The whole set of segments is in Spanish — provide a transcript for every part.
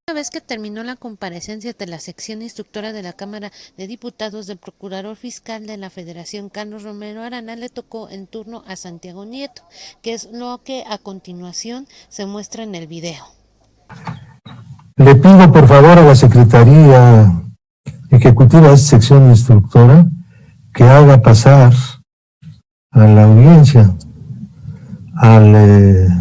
Una vez que terminó la comparecencia de la sección instructora de la Cámara de Diputados del Procurador Fiscal de la Federación, Carlos Romero Arana, le tocó en turno a Santiago Nieto, que es lo que a continuación se muestra en el video. Le pido por favor a la Secretaría Ejecutiva de esta sección instructora que haga pasar a la audiencia al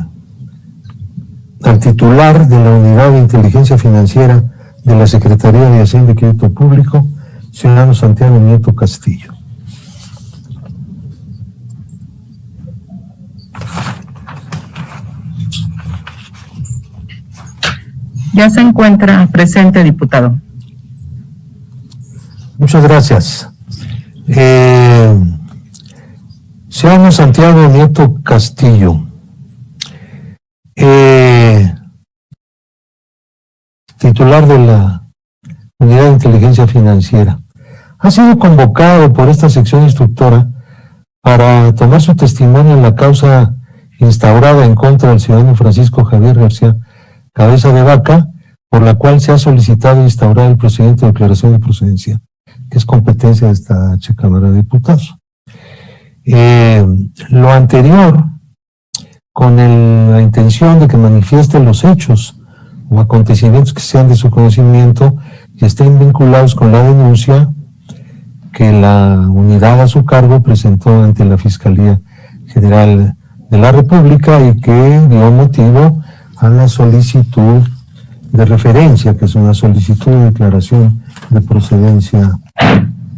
titular de la Unidad de Inteligencia Financiera de la Secretaría de Hacienda y Crédito Público, ciudadano Santiago Nieto Castillo. Ya se encuentra presente, diputado. Muchas gracias. Ciudadano Santiago Nieto Castillo. Titular de la Unidad de Inteligencia Financiera, ha sido convocado por esta sección instructora para tomar su testimonio en la causa instaurada en contra del ciudadano Francisco Javier García Cabeza de Vaca, por la cual se ha solicitado instaurar el procedimiento de declaración de procedencia, que es competencia de esta Cámara de Diputados. Lo anterior, con la intención de que manifieste los hechos o acontecimientos que sean de su conocimiento y estén vinculados con la denuncia que la unidad a su cargo presentó ante la Fiscalía General de la República y que dio motivo a la solicitud de referencia, que es una solicitud de declaración de procedencia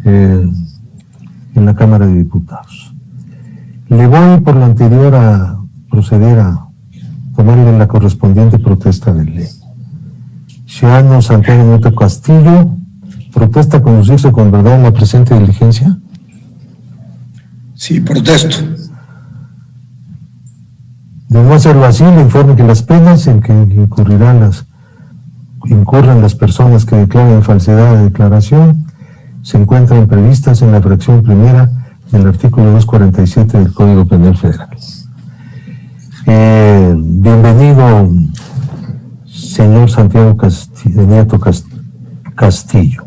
en la Cámara de Diputados. Le voy por lo anterior a proceder a tomarle la correspondiente protesta de ley. Ciudadano Santiago Nieto Castillo, ¿protesta conducirse con verdad en la presente diligencia? Sí, protesto. De no hacerlo así, le informo que las penas en que incurran las personas que declaren falsedad de declaración se encuentran previstas en la fracción primera del artículo 247 del Código Penal Federal. Bienvenido, señor Santiago Nieto Castillo.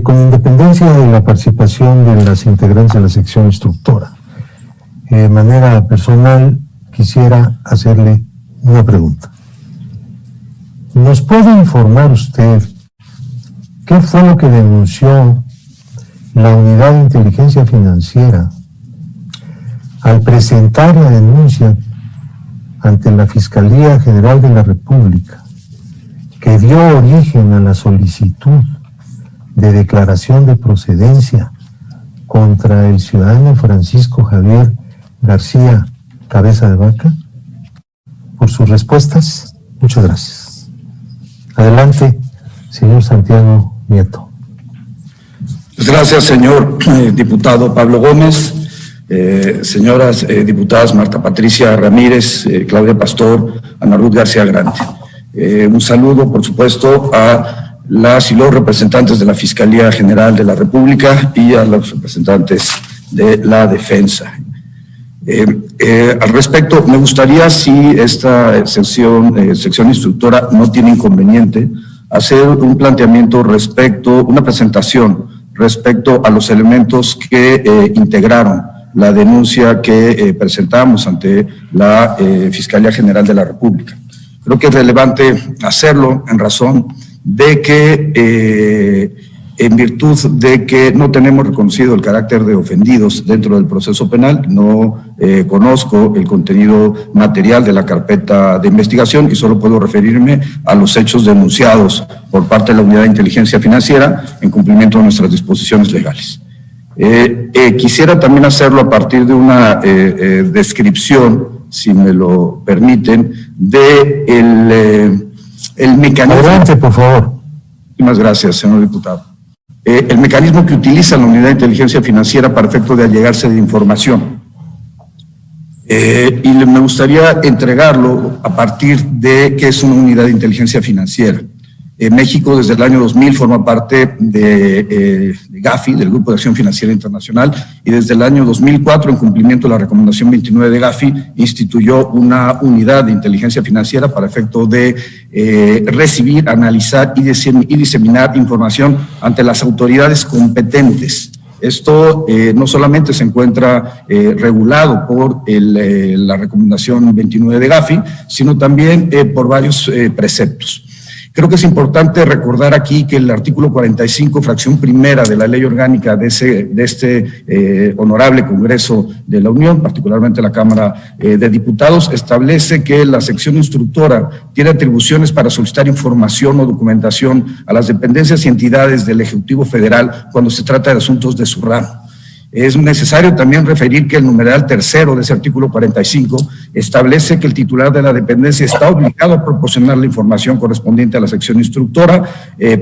Con independencia de la participación de las integrantes de la sección instructora, de manera personal quisiera hacerle una pregunta. ¿Nos puede informar usted qué fue lo que denunció la Unidad de Inteligencia Financiera al presentar la denuncia ante la Fiscalía General de la República, que dio origen a la solicitud de declaración de procedencia contra el ciudadano Francisco Javier García Cabeza de Vaca? Por sus respuestas, muchas gracias. Adelante, señor Santiago Nieto. Gracias, señor diputado Pablo Gómez. Señoras diputadas Marta Patricia Ramírez, Claudia Pastor, Ana Ruth García Grande. Un saludo, por supuesto, a las y los representantes de la Fiscalía General de la República y a los representantes de la Defensa. Al respecto, me gustaría, si esta sección instructora no tiene inconveniente, hacer un planteamiento una presentación respecto a los elementos que integraron la denuncia que presentamos ante la Fiscalía General de la República. Creo que es relevante hacerlo en razón de que, en virtud de que no tenemos reconocido el carácter de ofendidos dentro del proceso penal, no conozco el contenido material de la carpeta de investigación y solo puedo referirme a los hechos denunciados por parte de la Unidad de Inteligencia Financiera en cumplimiento de nuestras disposiciones legales. Quisiera también hacerlo a partir de una descripción, si me lo permiten, de el mecanismo. Adelante, por favor. Muchas gracias, señor diputado. El mecanismo que utiliza la Unidad de Inteligencia Financiera para efecto de allegarse de información. Y me gustaría entregarlo a partir de qué es una unidad de inteligencia financiera. México desde el año 2000 forma parte de Gafi, del Grupo de Acción Financiera Internacional, y desde el año 2004, en cumplimiento de la recomendación 29 de Gafi, instituyó una unidad de inteligencia financiera para efecto de recibir, analizar y diseminar información ante las autoridades competentes. Esto no solamente se encuentra regulado por la recomendación 29 de Gafi, sino también por varios preceptos. Creo que es importante recordar aquí que el artículo 45, fracción primera de la ley orgánica de este honorable Congreso de la Unión, particularmente la Cámara de Diputados, establece que la sección instructora tiene atribuciones para solicitar información o documentación a las dependencias y entidades del Ejecutivo Federal cuando se trata de asuntos de su ramo. Es necesario también referir que el numeral tercero de ese artículo 45 establece que el titular de la dependencia está obligado a proporcionar la información correspondiente a la sección instructora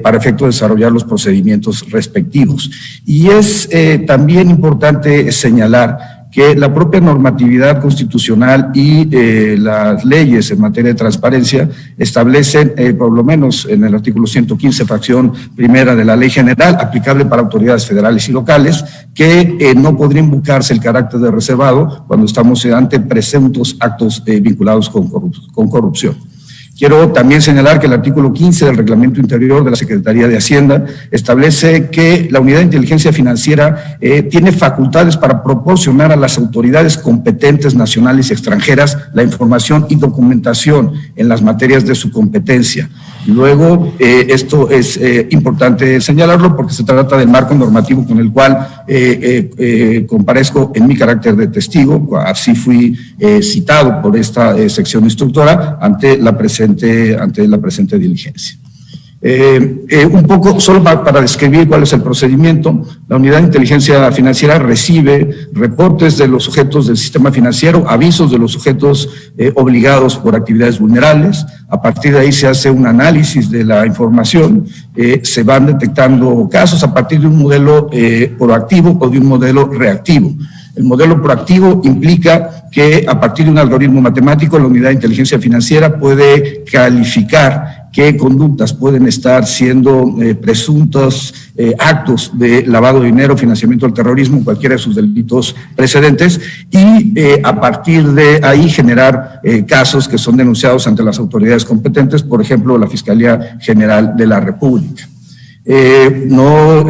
para efecto de desarrollar los procedimientos respectivos. Y es también importante señalar que la propia normatividad constitucional y las leyes en materia de transparencia establecen, por lo menos en el artículo 115, fracción primera de la Ley General, aplicable para autoridades federales y locales, que no podría invocarse el carácter de reservado cuando estamos ante presuntos actos vinculados con corrupción. Quiero también señalar que el artículo 15 del Reglamento Interior de la Secretaría de Hacienda establece que la Unidad de Inteligencia Financiera tiene facultades para proporcionar a las autoridades competentes nacionales y extranjeras la información y documentación en las materias de su competencia. Luego, esto es importante señalarlo porque se trata del marco normativo con el cual comparezco en mi carácter de testigo, así fui citado por esta sección instructora ante la presente diligencia. Un poco, solo para describir cuál es el procedimiento, la Unidad de Inteligencia Financiera recibe reportes de los sujetos del sistema financiero, avisos de los sujetos obligados por actividades vulnerables. A partir de ahí se hace un análisis de la información, se van detectando casos a partir de un modelo proactivo o de un modelo reactivo. El modelo proactivo implica que a partir de un algoritmo matemático la Unidad de Inteligencia Financiera puede calificar qué conductas pueden estar siendo presuntos actos de lavado de dinero, financiamiento del terrorismo, cualquiera de sus delitos precedentes, y a partir de ahí generar casos que son denunciados ante las autoridades competentes, por ejemplo, la Fiscalía General de la República. No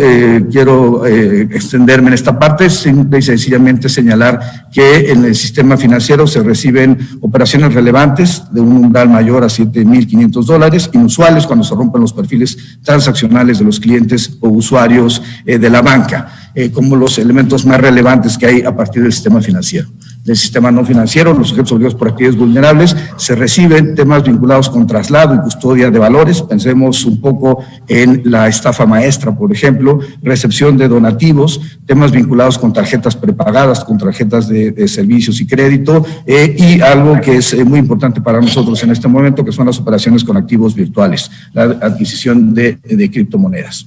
quiero extenderme en esta parte, simple y sencillamente señalar que en el sistema financiero se reciben operaciones relevantes de un umbral mayor a $7,500, inusuales cuando se rompen los perfiles transaccionales de los clientes o usuarios de la banca, como los elementos más relevantes que hay a partir del sistema financiero. Del sistema no financiero, los sujetos obligados por actividades vulnerables, se reciben temas vinculados con traslado y custodia de valores. Pensemos un poco en la estafa maestra, por ejemplo, recepción de donativos, temas vinculados con tarjetas prepagadas, con tarjetas de servicios y crédito, y algo que es muy importante para nosotros en este momento, que son las operaciones con activos virtuales, la adquisición de criptomonedas.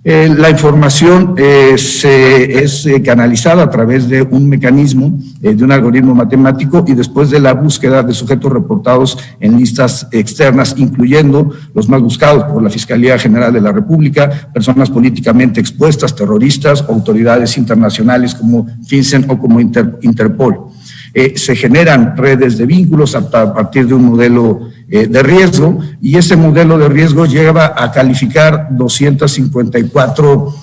La información es canalizada a través de un mecanismo, de un algoritmo matemático, y después de la búsqueda de sujetos reportados en listas externas, incluyendo los más buscados por la Fiscalía General de la República, personas políticamente expuestas, terroristas, autoridades internacionales como FinCEN o como Interpol. Se generan redes de vínculos a partir de un modelo de riesgo, y ese modelo de riesgo lleva a calificar 254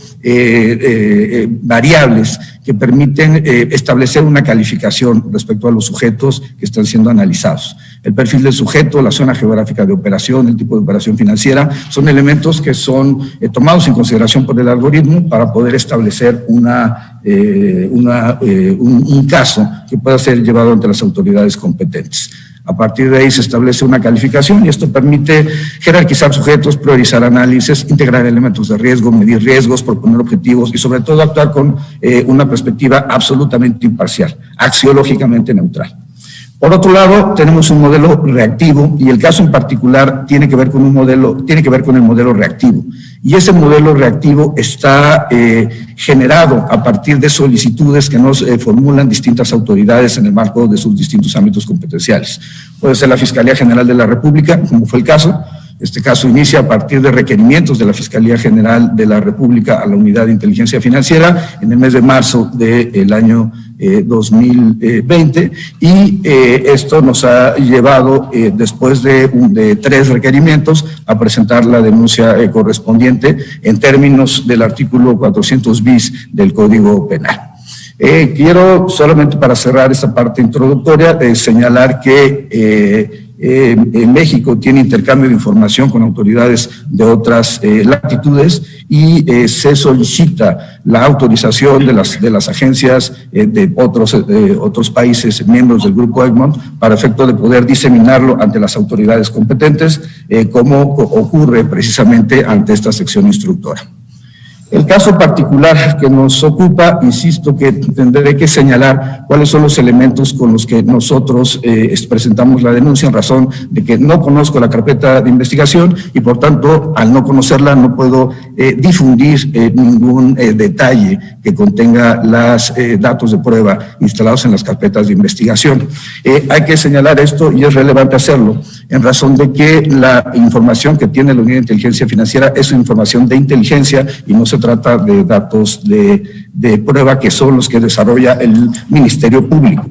variables que permiten establecer una calificación respecto a los sujetos que están siendo analizados. El perfil del sujeto, la zona geográfica de operación, el tipo de operación financiera, son elementos que son tomados en consideración por el algoritmo para poder establecer un caso que pueda ser llevado ante las autoridades competentes. A partir de ahí se establece una calificación y esto permite jerarquizar sujetos, priorizar análisis, integrar elementos de riesgo, medir riesgos, proponer objetivos y sobre todo actuar con una perspectiva absolutamente imparcial, axiológicamente neutral. Por otro lado, tenemos un modelo reactivo y el caso en particular tiene que ver con el modelo reactivo. Y ese modelo reactivo está generado a partir de solicitudes que nos formulan distintas autoridades en el marco de sus distintos ámbitos competenciales. Puede ser la Fiscalía General de la República, como fue el caso, Este caso inicia a partir de requerimientos de la Fiscalía General de la República a la Unidad de Inteligencia Financiera en el mes de marzo del año 2020, y esto nos ha llevado, después de 3 requerimientos, a presentar la denuncia correspondiente en términos del artículo 400 bis del Código Penal. Quiero solamente, para cerrar esta parte introductoria, señalar que México tiene intercambio de información con autoridades de otras latitudes, y se solicita la autorización de las agencias de otros países miembros del Grupo Egmont para efecto de poder diseminarlo ante las autoridades competentes, como ocurre precisamente ante esta sección instructora. El caso particular que nos ocupa, insisto que tendré que señalar cuáles son los elementos con los que nosotros presentamos la denuncia, en razón de que no conozco la carpeta de investigación y, por tanto, al no conocerla no puedo difundir ningún detalle que contenga los datos de prueba instalados en las carpetas de investigación. Hay que señalar esto, y es relevante hacerlo, en razón de que la información que tiene la Unidad de Inteligencia Financiera es información de inteligencia y no se trata de datos de prueba, que son los que desarrolla el Ministerio Público.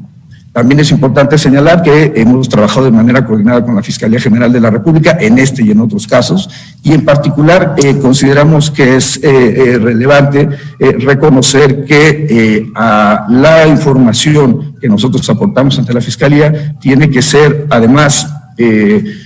También es importante señalar que hemos trabajado de manera coordinada con la Fiscalía General de la República en este y en otros casos, y en particular consideramos que es relevante reconocer que la información que nosotros aportamos ante la Fiscalía tiene que ser, además,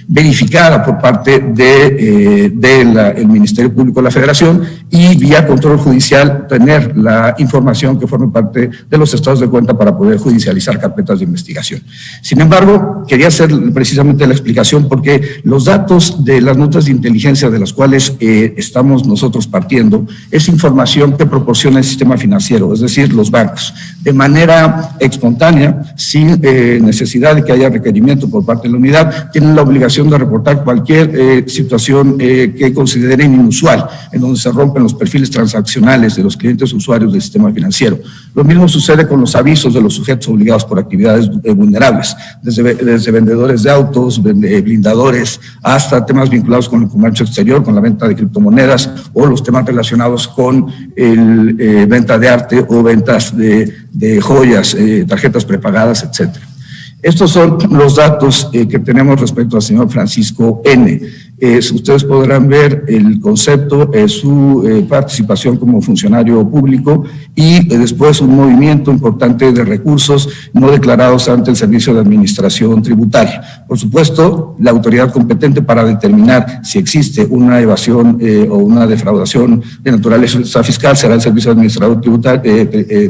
verificada por parte del Ministerio Público de la Federación, y vía control judicial tener la información que forme parte de los estados de cuenta para poder judicializar carpetas de investigación. Sin embargo, quería hacer precisamente la explicación, porque los datos de las notas de inteligencia de las cuales estamos nosotros partiendo es información que proporciona el sistema financiero, es decir, los bancos, de manera espontánea, sin necesidad de que haya requerimiento por parte de la unidad. Tienen la obligación de reportar cualquier situación que consideren inusual, en donde se rompen los perfiles transaccionales de los clientes usuarios del sistema financiero. Lo mismo sucede con los avisos de los sujetos obligados por actividades vulnerables, desde vendedores de autos, blindadores, hasta temas vinculados con el comercio exterior, con la venta de criptomonedas, o los temas relacionados con venta de arte o ventas de joyas, tarjetas prepagadas, etcétera. Estos son los datos que tenemos respecto al señor Francisco N. Ustedes podrán ver el concepto, su participación como funcionario público, y después un movimiento importante de recursos no declarados ante el Servicio de Administración Tributaria. Por supuesto, la autoridad competente para determinar si existe una evasión o una defraudación de naturaleza fiscal será el Servicio de Administración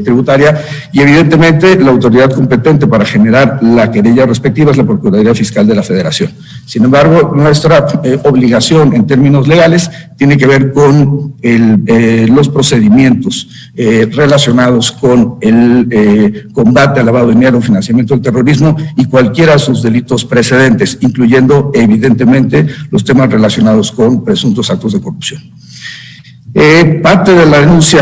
Tributaria, y evidentemente la autoridad competente para generar la querella respectiva es la Procuraduría Fiscal de la Federación. Sin embargo, nuestra obligación en términos legales tiene que ver con los procedimientos relacionados con el combate al lavado de dinero, financiamiento del terrorismo y cualquiera de sus delitos precedentes, incluyendo evidentemente los temas relacionados con presuntos actos de corrupción. Parte de la denuncia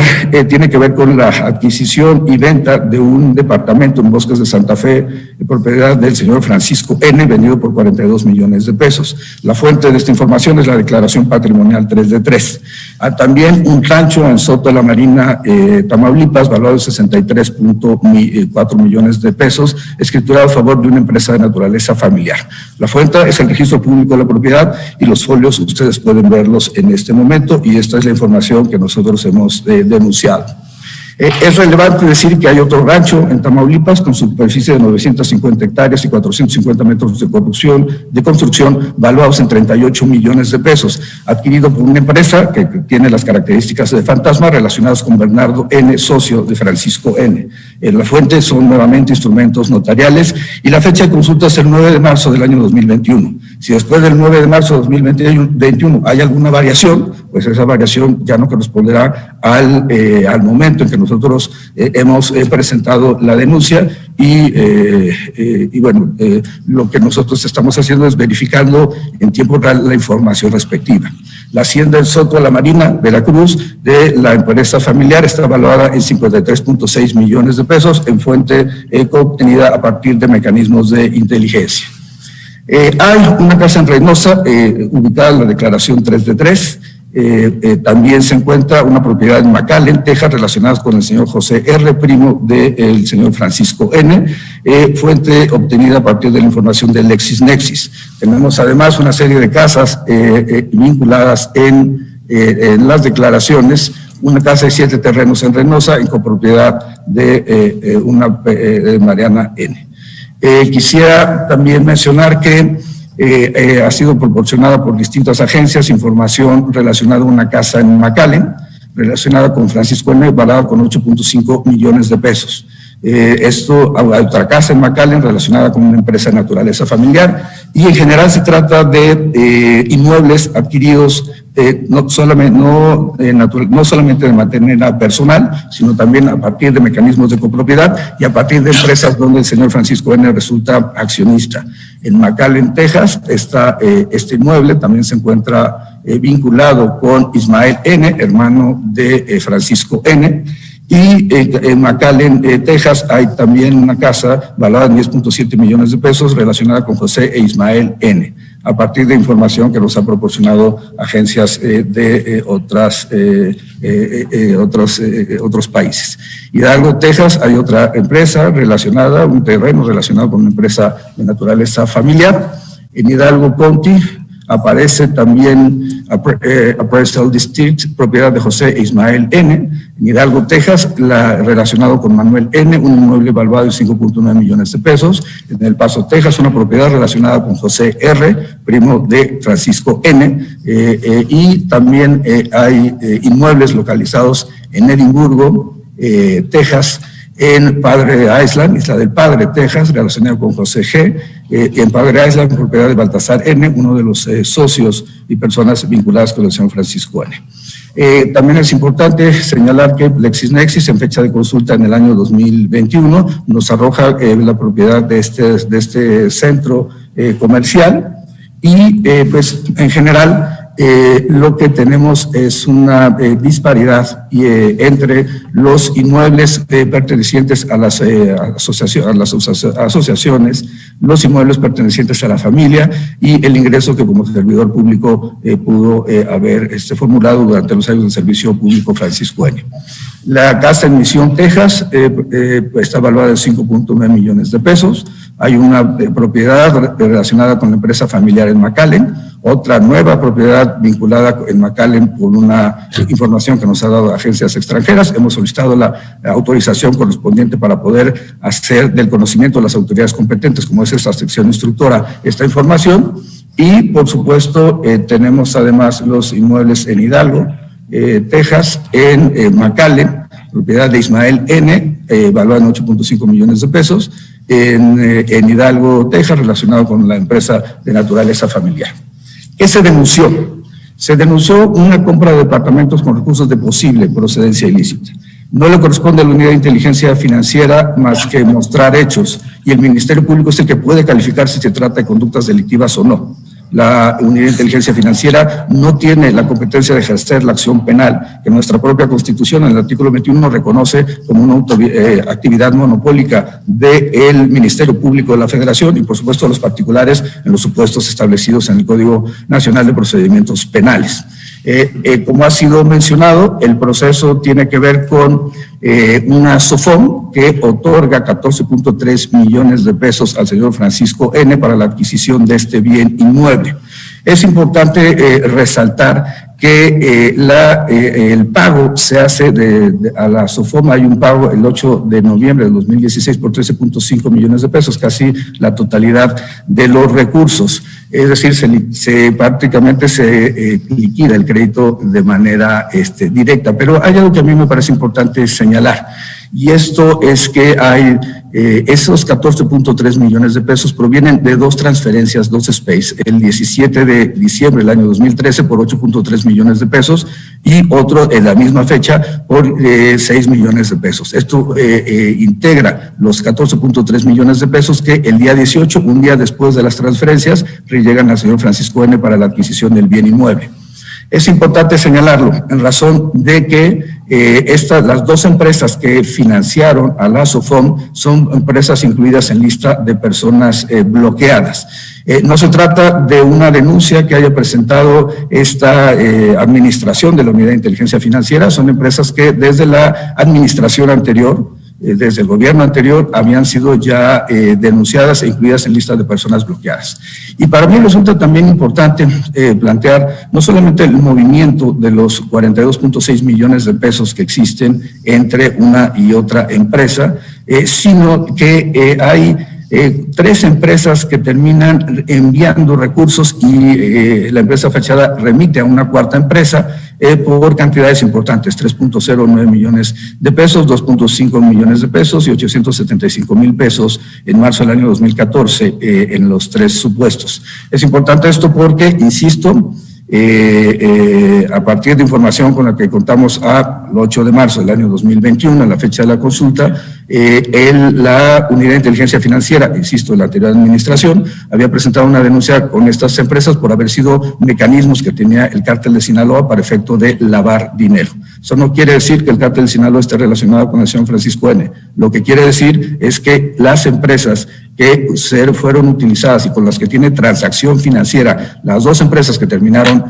tiene que ver con la adquisición y venta de un departamento en Bosques de Santa Fe, de propiedad del señor Francisco N., vendido por 42 millones de pesos. La fuente de esta información es la declaración patrimonial 3 de 3. También un rancho en Soto de la Marina, Tamaulipas, valorado en 63.4 millones de pesos, escriturado a favor de una empresa de naturaleza familiar. La fuente es el registro público de la propiedad, y los folios ustedes pueden verlos en este momento, y esta es la información que nosotros hemos denunciado. Es relevante decir que hay otro rancho en Tamaulipas con superficie de 950 hectáreas y 450 metros de construcción, valuados en 38 millones de pesos, adquirido por una empresa que tiene las características de fantasma relacionadas con Bernardo N., socio de Francisco N. La fuente son nuevamente instrumentos notariales, y la fecha de consulta es el 9 de marzo del año 2021. Si después del 9 de marzo de 2021 hay alguna variación, pues esa variación ya no corresponderá al momento en que nosotros hemos presentado la denuncia, y bueno, lo que nosotros estamos haciendo es verificando en tiempo real la información respectiva. La hacienda en Soto de la Marina, Veracruz, de la empresa familiar, está valuada en 53.6 millones de pesos en fuente obtenida a partir de mecanismos de inteligencia. Hay una casa en Reynosa, ubicada en la declaración 3 de 3. También se encuentra una propiedad en McAllen, Texas, relacionada con el señor José R., primo del señor Francisco N., fuente obtenida a partir de la información de LexisNexis. Tenemos además una serie de casas vinculadas en las declaraciones, una casa de 7 terrenos en Reynosa, en copropiedad de Mariana N. Quisiera también mencionar que ha sido proporcionada por distintas agencias información relacionada a una casa en McAllen, relacionada con Francisco N., valorada con 8.5 millones de pesos. Esto, hay otra casa en McAllen relacionada con una empresa de naturaleza familiar, y en general se trata de inmuebles adquiridos no solamente de manera personal, sino también a partir de mecanismos de copropiedad y a partir de empresas donde el señor Francisco N. resulta accionista. En McAllen, Texas, este inmueble también se encuentra vinculado con Ismael N., hermano de Francisco N., y en McAllen, Texas, hay también una casa valorada en 10.7 millones de pesos relacionada con José e Ismael N., a partir de información que nos ha proporcionado agencias de otros países. Hidalgo, Texas, hay otra empresa relacionada, un terreno relacionado con una empresa de naturaleza familiar. En Hidalgo County aparece también Appraisal District, propiedad de José e Ismael N. En Hidalgo, Texas, relacionado con Manuel N., un inmueble valuado en 5.9 millones de pesos. En El Paso, Texas, una propiedad relacionada con José R., primo de Francisco N. Y también hay inmuebles localizados en Edimburgo, Texas, en Padre Island, Isla del Padre, Texas, relacionado con José G., en Padre Island, propiedad de Baltasar N., uno de los socios y personas vinculadas con el señor Francisco N. También es importante señalar que LexisNexis, en fecha de consulta en el año 2021, nos arroja la propiedad de este centro comercial, y pues en general lo que tenemos es una disparidad entre los inmuebles pertenecientes a las asociaciones, los inmuebles pertenecientes a la familia y el ingreso que como servidor público pudo haber formulado durante los años de servicio público Francisco N. La casa en Misión, Texas, está valuada en 5.9 millones de pesos. Hay una propiedad relacionada con la empresa familiar en McAllen, otra nueva propiedad vinculada en McAllen por una información que nos ha dado agencias extranjeras. Hemos solicitado la autorización correspondiente para poder hacer del conocimiento de las autoridades competentes, como es esta sección instructora, esta información. Y, por supuesto, tenemos además los inmuebles en Hidalgo, Texas, en McAllen, propiedad de Ismael N., valuada en 8.5 millones de pesos, en Hidalgo, Texas, relacionado con la empresa de naturaleza familiar. ¿Qué se denunció? Se denunció una compra de departamentos con recursos de posible procedencia ilícita. No le corresponde a la Unidad de Inteligencia Financiera más que mostrar hechos, y el Ministerio Público es el que puede calificar si se trata de conductas delictivas o no. La Unidad de Inteligencia Financiera no tiene la competencia de ejercer la acción penal que nuestra propia Constitución, en el artículo 21, reconoce como una actividad monopólica del Ministerio Público de la Federación y, por supuesto, a los particulares en los supuestos establecidos en el Código Nacional de Procedimientos Penales. Como ha sido mencionado, el proceso tiene que ver con una SOFOM que otorga 14.3 millones de pesos al señor Francisco N. para la adquisición de este bien inmueble. Es importante resaltar que el pago se hace a la SOFOM. Hay un pago el 8 de noviembre de 2016 por 13.5 millones de pesos, casi la totalidad de los recursos. Es decir, prácticamente se liquida el crédito de manera directa. Pero hay algo que a mí me parece importante señalar, y esto es que hay esos 14.3 millones de pesos provienen de dos transferencias, dos SPACs, el 17 de diciembre del año 2013 por 8.3 millones de pesos y otro en la misma fecha por 6 millones de pesos. Esto integra los 14.3 millones de pesos que el día 18, un día después de las transferencias, llegan al señor Francisco N. para la adquisición del bien inmueble. Es importante señalarlo en razón de que Las dos empresas que financiaron a la SOFOM son empresas incluidas en lista de personas bloqueadas. No se trata de una denuncia que haya presentado esta administración de la Unidad de Inteligencia Financiera, son empresas que desde la administración anterior, desde el gobierno anterior, habían sido ya denunciadas e incluidas en listas de personas bloqueadas. Y para mí resulta también importante plantear no solamente el movimiento de los 42.6 millones de pesos que existen entre una y otra empresa, sino que hay 3 empresas que terminan enviando recursos y la empresa fachada remite a una cuarta empresa por cantidades importantes, 3.09 millones de pesos, 2.5 millones de pesos y 875,000 pesos en marzo del año 2014 en los 3 supuestos. Es importante esto porque, insisto, a partir de información con la que contamos al 8 de marzo del año 2021, a la fecha de la consulta, la Unidad de Inteligencia Financiera, insisto, la anterior administración, había presentado una denuncia con estas empresas por haber sido mecanismos que tenía el cártel de Sinaloa para efecto de lavar dinero. Eso no quiere decir que el cártel de Sinaloa esté relacionado con el señor Francisco N. Lo que quiere decir es que las empresas que fueron utilizadas y con las que tiene transacción financiera, las 2 empresas que terminaron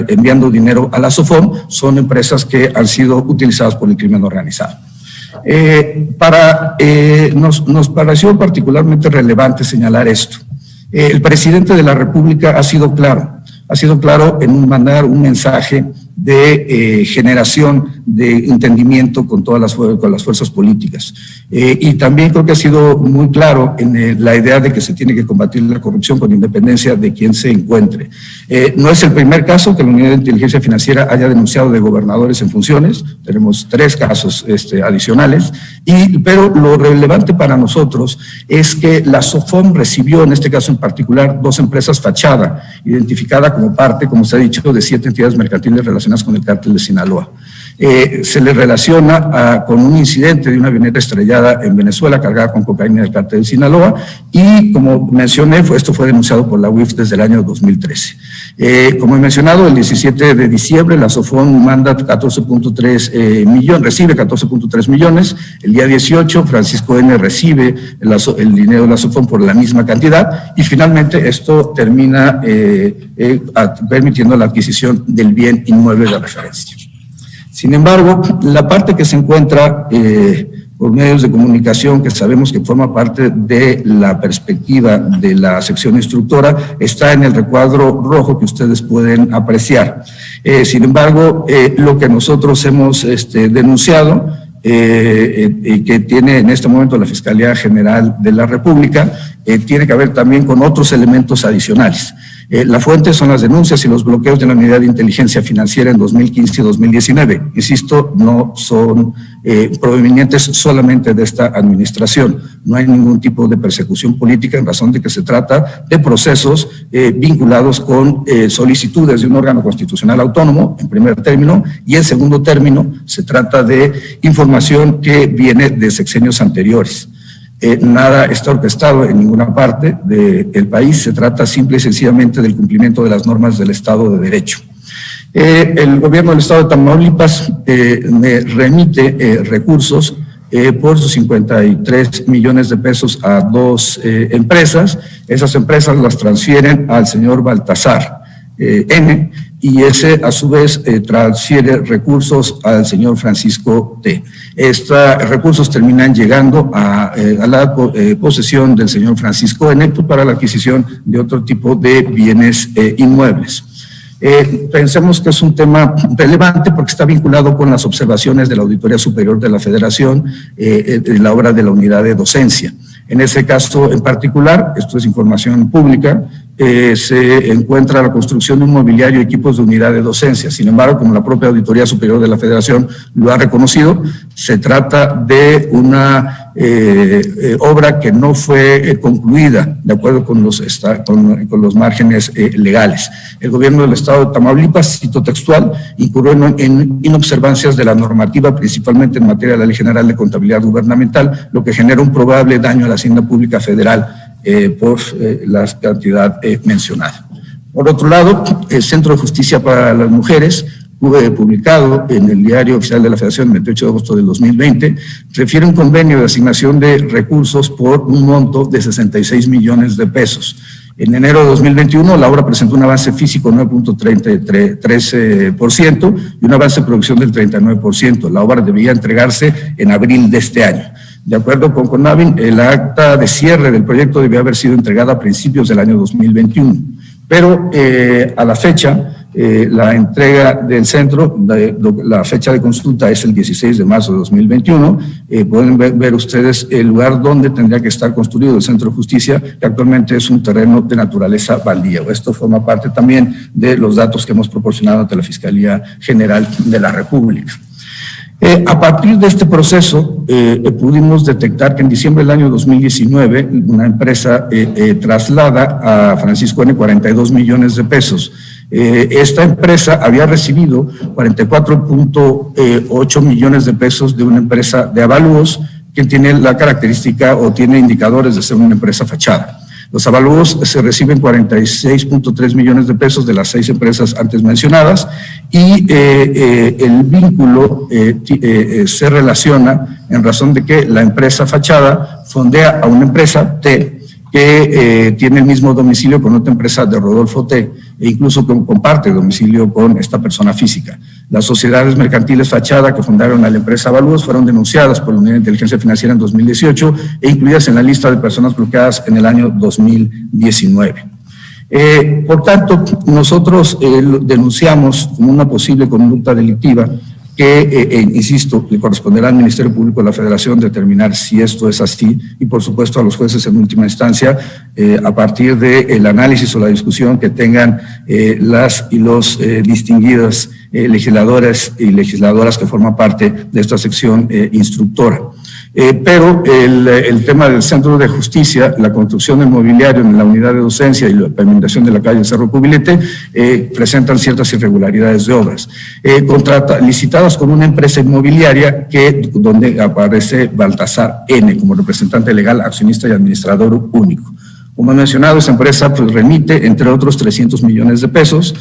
enviando dinero a la SOFOM, son empresas que han sido utilizadas por el crimen organizado. Nos pareció particularmente relevante señalar esto. El presidente de la República ha sido claro en mandar un mensaje de generación de entendimiento con todas las fuerzas políticas. Y también creo que ha sido muy claro en la idea de que se tiene que combatir la corrupción con independencia de quien se encuentre. No es el primer caso que la Unidad de Inteligencia Financiera haya denunciado de gobernadores en funciones, tenemos 3 casos adicionales, pero lo relevante para nosotros es que la SOFOM recibió, en este caso en particular, 2 empresas fachada, identificada como parte, como se ha dicho, de 7 entidades mercantiles relacionadas con el cártel de Sinaloa. Se le relaciona con un incidente de una avioneta estrellada en Venezuela cargada con cocaína del cártel de Sinaloa y, como mencioné, esto fue denunciado por la UIF desde el año 2013. Como he mencionado, el 17 de diciembre la SOFOM manda 14.3 millones, recibe 14.3 millones. El día 18 Francisco N. recibe el dinero de la SOFOM por la misma cantidad y finalmente esto termina permitiendo la adquisición del bien inmueble de referencia. Sin embargo, la parte que se encuentra por medios de comunicación, que sabemos que forma parte de la perspectiva de la sección instructora, está en el recuadro rojo que ustedes pueden apreciar. Sin embargo, lo que nosotros hemos denunciado, que tiene en este momento la Fiscalía General de la República, tiene que ver también con otros elementos adicionales. La fuente son las denuncias y los bloqueos de la Unidad de Inteligencia Financiera en 2015 y 2019. Insisto, no son provenientes solamente de esta administración. No hay ningún tipo de persecución política en razón de que se trata de procesos vinculados con solicitudes de un órgano constitucional autónomo, en primer término, y en segundo término se trata de información que viene de sexenios anteriores. Nada está orquestado en ninguna parte del país, se trata simple y sencillamente del cumplimiento de las normas del Estado de Derecho. El gobierno del Estado de Tamaulipas me remite recursos por sus 53 millones de pesos a 2 empresas. Esas empresas las transfieren al señor Baltasar N., y ese a su vez transfiere recursos al señor Francisco T. Estos recursos terminan llegando a la posesión del señor Francisco N. para la adquisición de otro tipo de bienes inmuebles. Pensemos que es un tema relevante porque está vinculado con las observaciones de la Auditoría Superior de la Federación en la obra de la unidad de docencia. En ese caso en particular, esto es información pública, se encuentra la construcción de un mobiliario y equipos de unidad de docencia. Sin embargo, como la propia Auditoría Superior de la Federación lo ha reconocido, se trata de una obra que no fue concluida de acuerdo con los márgenes legales. El gobierno del Estado de Tamaulipas, cito textual, incurrió en inobservancias de la normativa, principalmente en materia de la Ley General de Contabilidad Gubernamental, lo que genera un probable daño a la Hacienda Pública Federal por la cantidad mencionada. Por otro lado, el Centro de Justicia para las Mujeres publicado en el Diario Oficial de la Federación el 28 de agosto del 2020, refiere un convenio de asignación de recursos por un monto de 66 millones de pesos. En enero de 2021, la obra presentó un avance físico 9.33% y un avance de producción del 39%. La obra debía entregarse en abril de este año. De acuerdo con CONAVIN, el acta de cierre del proyecto debía haber sido entregada a principios del año 2021. Pero a la fecha, la entrega del centro, la fecha de consulta es el 16 de marzo de 2021. Pueden ver ustedes el lugar donde tendría que estar construido el Centro de Justicia, que actualmente es un terreno de naturaleza baldío. Esto forma parte también de los datos que hemos proporcionado ante la Fiscalía General de la República. A partir de este proceso, pudimos detectar que en diciembre del año 2019, una empresa traslada a Francisco N. 42 millones de pesos. Esta empresa había recibido 44.8 millones de pesos de una empresa de avalúos que tiene la característica o tiene indicadores de ser una empresa fachada. Los avalúos se reciben 46.3 millones de pesos de las 6 empresas antes mencionadas y el vínculo se relaciona en razón de que la empresa fachada fondea a una empresa T que tiene el mismo domicilio con otra empresa de Rodolfo T e incluso comparte domicilio con esta persona física. Las sociedades mercantiles fachada que fundaron a la empresa Avalúos fueron denunciadas por la Unidad de Inteligencia Financiera en 2018 e incluidas en la lista de personas bloqueadas en el año 2019. Por tanto, nosotros denunciamos como una posible conducta delictiva que, insisto, le corresponderá al Ministerio Público de la Federación determinar si esto es así y, por supuesto, a los jueces en última instancia, a partir del análisis o la discusión que tengan las y los distinguidos legisladores y legisladoras que forman parte de esta sección instructora. Pero el tema del Centro de Justicia, la construcción del mobiliario en la unidad de docencia y la pavimentación de la calle Cerro Cubilete presentan ciertas irregularidades de obras. Licitadas con una empresa inmobiliaria donde aparece Baltasar N. como representante legal, accionista y administrador único. Como he mencionado, esa empresa pues, remite, entre otros, 300 millones de pesos,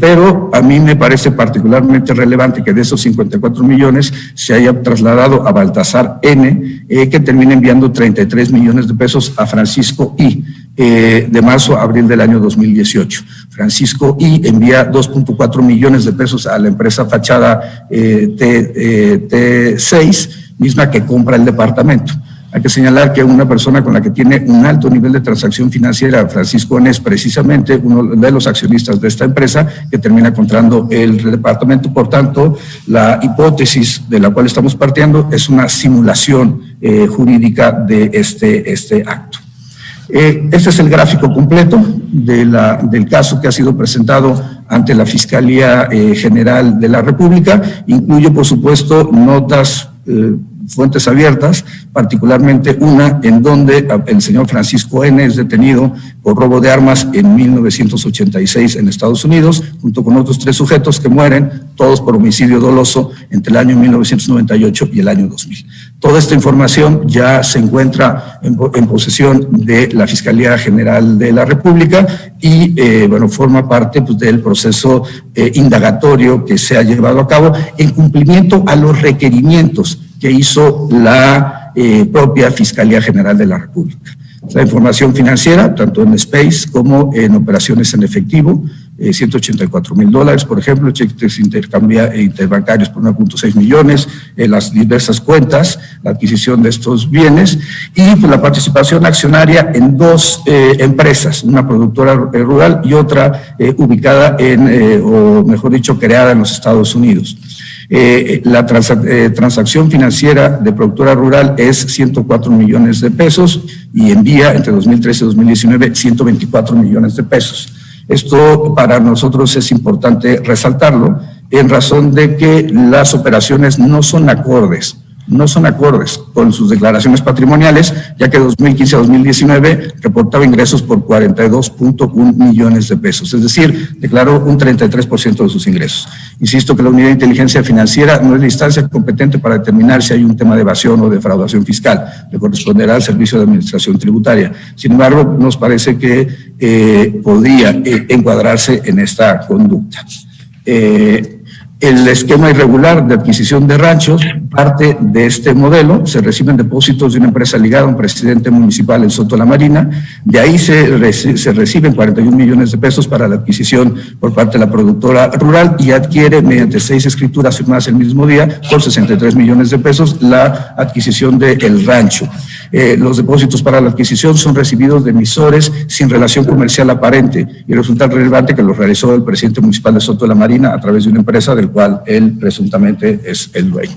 pero a mí me parece particularmente relevante que de esos 54 millones se haya trasladado a Baltasar N, que termina enviando 33 millones de pesos a Francisco I, de marzo a abril del año 2018. Francisco I envía 2.4 millones de pesos a la empresa fachada T6, misma que compra el departamento. Hay que señalar que una persona con la que tiene un alto nivel de transacción financiera, Francisco N., es precisamente uno de los accionistas de esta empresa que termina comprando el departamento. Por tanto, la hipótesis de la cual estamos partiendo es una simulación jurídica de este acto. Este es el gráfico completo del caso que ha sido presentado ante la Fiscalía General de la República. Incluye, por supuesto, notas, fuentes abiertas, particularmente una en donde el señor Francisco N. es detenido por robo de armas en 1986 en Estados Unidos, junto con otros 3 sujetos que mueren, todos por homicidio doloso, entre el año 1998 y el año 2000. Toda esta información ya se encuentra en posesión de la Fiscalía General de la República y, forma parte pues, del proceso indagatorio que se ha llevado a cabo en cumplimiento a los requerimientos que hizo la propia Fiscalía General de la República. La información financiera, tanto en Space como en operaciones en efectivo, $184,000, por ejemplo, cheques interbancarios por 9.6 millones, las diversas cuentas, la adquisición de estos bienes y pues, la participación accionaria en 2 empresas, una productora rural y otra ubicada o mejor dicho, creada en los Estados Unidos. La transacción financiera de productora rural es 104 millones de pesos y envía entre 2013 y 2019 124 millones de pesos. Esto para nosotros es importante resaltarlo en razón de que las operaciones no son acordes con sus declaraciones patrimoniales, ya que de 2015 a 2019 reportaba ingresos por 42.1 millones de pesos, es decir, declaró un 33% de sus ingresos. Insisto que la Unidad de Inteligencia Financiera no es la instancia competente para determinar si hay un tema de evasión o defraudación fiscal, le corresponderá al Servicio de Administración Tributaria. Sin embargo, nos parece que podría encuadrarse en esta conducta. El esquema irregular de adquisición de ranchos parte de este modelo. Se reciben depósitos de una empresa ligada a un presidente municipal en Soto la Marina. De ahí se reciben 41 millones de pesos para la adquisición por parte de la productora rural y adquiere mediante 6 escrituras firmadas el mismo día por 63 millones de pesos la adquisición del rancho. Los depósitos para la adquisición son recibidos de emisores sin relación comercial aparente y resulta relevante que lo realizó el presidente municipal de Soto la Marina a través de una empresa del cual él presuntamente es el dueño.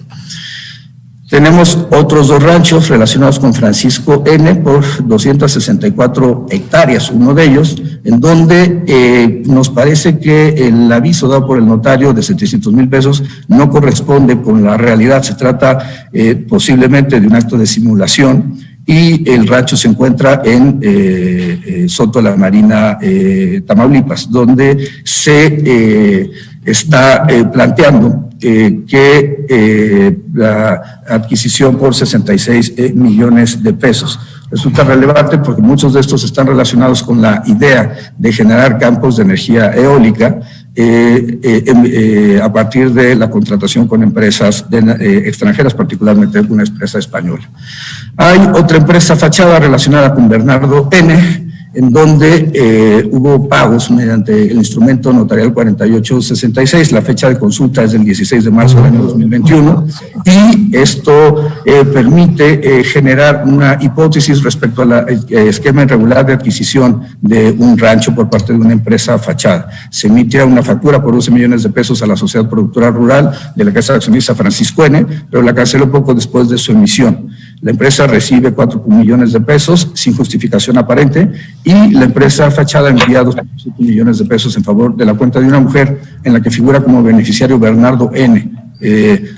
Tenemos otros 2 ranchos relacionados con Francisco N. por 264 hectáreas, uno de ellos, en donde nos parece que el aviso dado por el notario de 700,000 pesos no corresponde con la realidad. Se trata posiblemente de un acto de simulación y el rancho se encuentra en Soto la Marina, Tamaulipas, donde se está planteando que la adquisición por 66 millones de pesos. Resulta relevante porque muchos de estos están relacionados con la idea de generar campos de energía eólica a partir de la contratación con empresas extranjeras, particularmente una empresa española. Hay otra empresa fachada relacionada con Bernardo N., en donde hubo pagos mediante el instrumento notarial 4866. La fecha de consulta es del 16 de marzo del año 2021 y esto permite generar una hipótesis respecto al esquema irregular de adquisición de un rancho por parte de una empresa fachada. Se emite una factura por 12 millones de pesos a la Sociedad Productora Rural de la Casa de Accionista Francisco N., pero la canceló poco después de su emisión. La empresa recibe 4 millones de pesos sin justificación aparente y la empresa fachada ha enviado 7 millones de pesos en favor de la cuenta de una mujer en la que figura como beneficiario Bernardo N.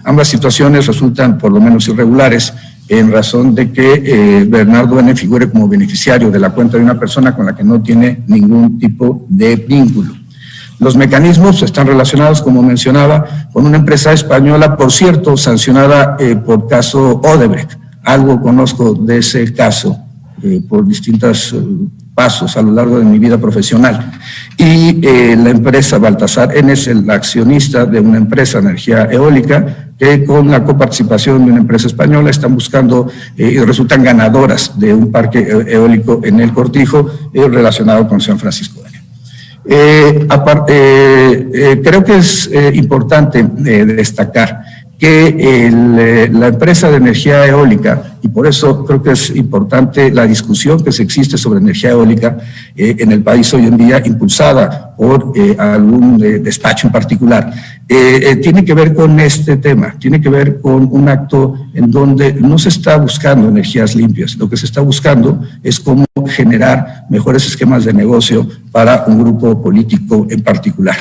Ambas situaciones resultan por lo menos irregulares en razón de que Bernardo N. figure como beneficiario de la cuenta de una persona con la que no tiene ningún tipo de vínculo. Los mecanismos están relacionados, como mencionaba, con una empresa española, por cierto, sancionada por caso Odebrecht. Algo conozco de ese caso por distintos pasos a lo largo de mi vida profesional. Y la empresa Baltasar N. es el accionista de una empresa de energía eólica que con la coparticipación de una empresa española están buscando y resultan ganadoras de un parque eólico en el Cortijo relacionado con San Francisco N. Creo que es importante destacar que la empresa de energía eólica, y por eso creo que es importante la discusión que se existe sobre energía eólica en el país hoy en día, impulsada por algún despacho en particular, tiene que ver con este tema, tiene que ver con un acto en donde no se está buscando energías limpias, lo que se está buscando es cómo generar mejores esquemas de negocio para un grupo político en particular.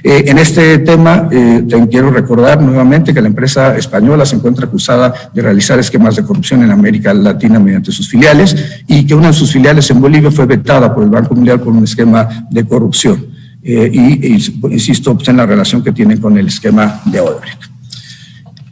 En este tema, quiero recordar nuevamente que la empresa española se encuentra acusada de realizar esquemas de corrupción en América Latina mediante sus filiales y que una de sus filiales en Bolivia fue vetada por el Banco Mundial por un esquema de corrupción. Insisto en la relación que tienen con el esquema de Odebrecht.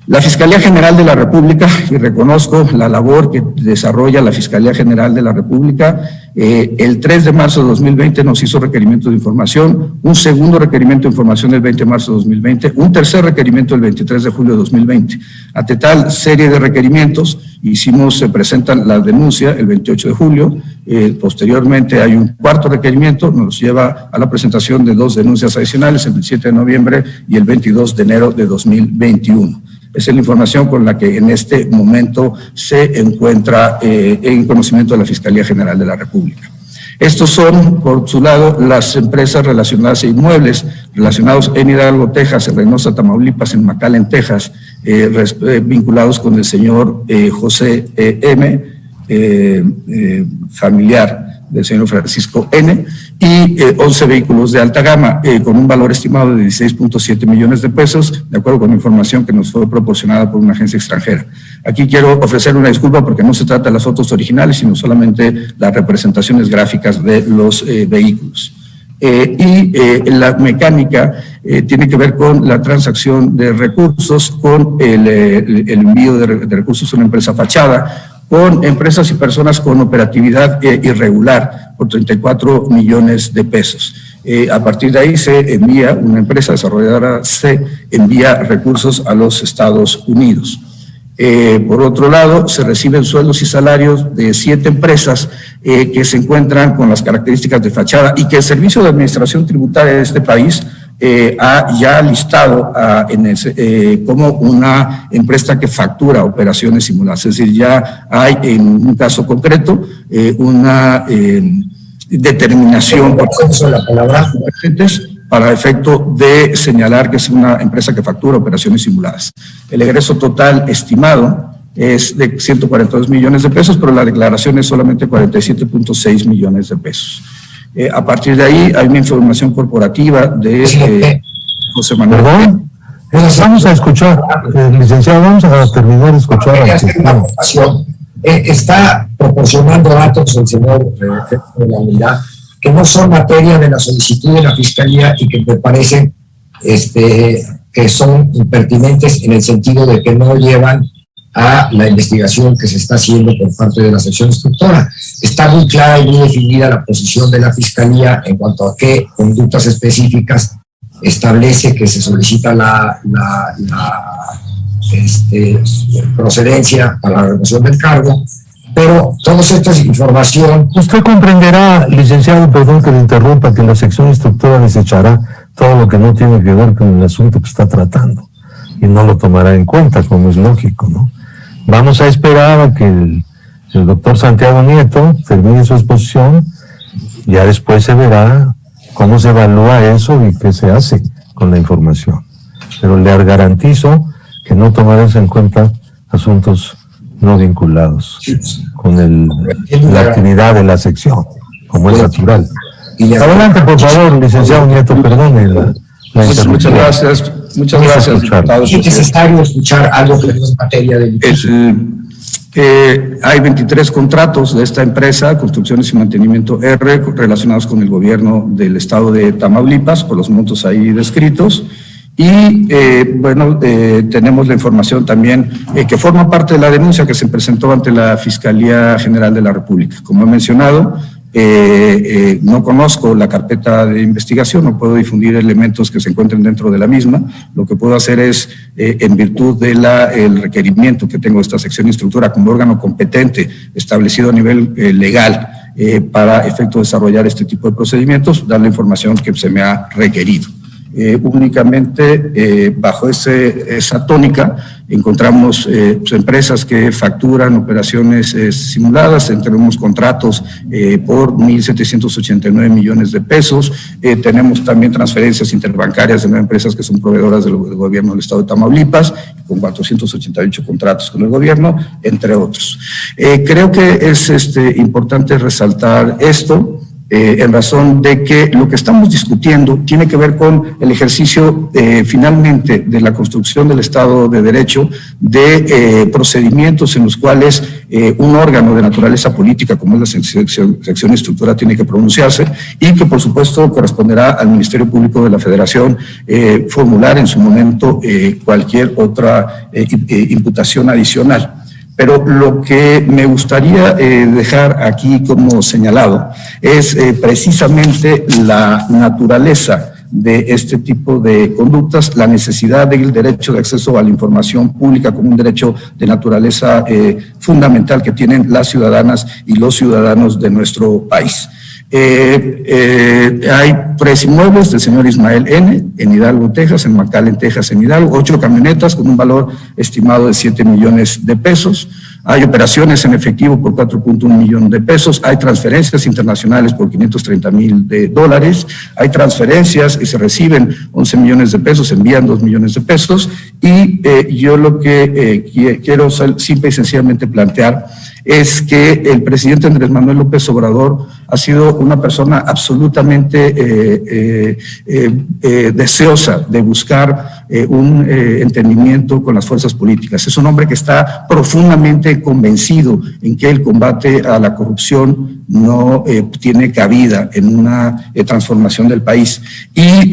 La Fiscalía General de la República, y reconozco la labor que desarrolla la Fiscalía General de la República, el 3 de marzo de 2020 nos hizo requerimiento de información, un segundo requerimiento de información el 20 de marzo de 2020, un tercer requerimiento el 23 de julio de 2020. Ante tal serie de requerimientos, se presentan la denuncia el 28 de julio, posteriormente hay un cuarto requerimiento, nos lleva a la presentación de 2 denuncias adicionales el 27 de noviembre y el 22 de enero de 2021. Esa es la información con la que en este momento se encuentra en conocimiento de la Fiscalía General de la República. Estos son, por su lado, las empresas relacionadas a inmuebles, relacionados en Hidalgo, Texas, en Reynosa, Tamaulipas, en McAllen, Texas, vinculados con el señor José M., familiar del señor Francisco N., y 11 vehículos de alta gama con un valor estimado de 16.7 millones de pesos, de acuerdo con la información que nos fue proporcionada por una agencia extranjera. Aquí quiero ofrecer una disculpa porque no se trata de las fotos originales, sino solamente las representaciones gráficas de los vehículos. La mecánica tiene que ver con la transacción de recursos, con el envío de recursos a una empresa fachada, con empresas y personas con operatividad irregular por 34 millones de pesos. A partir de ahí una empresa desarrolladora se envía recursos a los Estados Unidos. Por otro lado, se reciben sueldos y salarios de 7 empresas que se encuentran con las características de fachada y que el Servicio de Administración Tributaria de este país ha ya listado como una empresa que factura operaciones simuladas. Es decir, ya hay en un caso concreto una determinación por la palabra para efecto de señalar que es una empresa que factura operaciones simuladas. El egreso total estimado es de 142 millones de pesos, pero la declaración es solamente 47.6 millones de pesos. A partir de ahí hay una información corporativa de José Manuel. ¿Perdón? Vamos a escuchar, licenciado, vamos a terminar de escuchar. Está proporcionando datos el señor de la unidad que no son materia de la solicitud de la Fiscalía y que me parecen que son impertinentes en el sentido de que no llevan a la investigación que se está haciendo por parte de la sección instructora. Está muy clara y muy definida la posición de la Fiscalía en cuanto a qué conductas específicas establece que se solicita la procedencia para la remoción del cargo, pero todo esto es información. Usted comprenderá, licenciado, perdón que le interrumpa, que la sección instructora desechará todo lo que no tiene que ver con el asunto que está tratando y no lo tomará en cuenta, como es lógico, ¿no? Vamos a esperar a que el doctor Santiago Nieto termine su exposición, ya después se verá cómo se evalúa eso y qué se hace con la información. Pero le garantizo que no tomará en cuenta asuntos no vinculados con la actividad de la sección, como es natural. Adelante, por favor, licenciado Nieto, perdone la muchas gracias. Muchas gracias, diputado. Es necesario escuchar algo que no es materia de hay 23 contratos de esta empresa, Construcciones y Mantenimiento R, relacionados con el gobierno del estado de Tamaulipas, por los montos ahí descritos. Y tenemos la información también que forma parte de la denuncia que se presentó ante la Fiscalía General de la República. Como he mencionado, no conozco la carpeta de investigación, no puedo difundir elementos que se encuentren dentro de la misma. Lo que puedo hacer es, en virtud del requerimiento que tengo de esta sección instructora como órgano competente establecido a nivel legal para efecto de desarrollar este tipo de procedimientos, dar la información que se me ha requerido. Únicamente bajo esa tónica encontramos empresas que facturan operaciones simuladas, tenemos contratos por 1.789 millones de pesos, tenemos también transferencias interbancarias de 9 empresas que son proveedoras del gobierno del estado de Tamaulipas, con 488 contratos con el gobierno, entre otros. Creo que es importante resaltar esto, en razón de que lo que estamos discutiendo tiene que ver con el ejercicio finalmente de la construcción del Estado de Derecho, de procedimientos en los cuales un órgano de naturaleza política como es la sección instructora tiene que pronunciarse y que por supuesto corresponderá al Ministerio Público de la Federación formular en su momento cualquier otra imputación adicional. Pero lo que me gustaría dejar aquí como señalado es precisamente la naturaleza de este tipo de conductas, la necesidad del derecho de acceso a la información pública como un derecho de naturaleza fundamental que tienen las ciudadanas y los ciudadanos de nuestro país. Hay 3 inmuebles del señor Ismael N. en Hidalgo, Texas, en McAllen, Texas, en Hidalgo, 8 camionetas con un valor estimado de 7 millones de pesos. Hay operaciones en efectivo por 4.1 millones de pesos, hay transferencias internacionales por $530,000, hay transferencias y se reciben 11 millones de pesos, se envían 2 millones de pesos y yo lo que quiero simple y sencillamente plantear es que el presidente Andrés Manuel López Obrador ha sido una persona absolutamente deseosa de buscar un entendimiento con las fuerzas políticas. Es un hombre que está profundamente convencido en que el combate a la corrupción no tiene cabida en una transformación del país. Y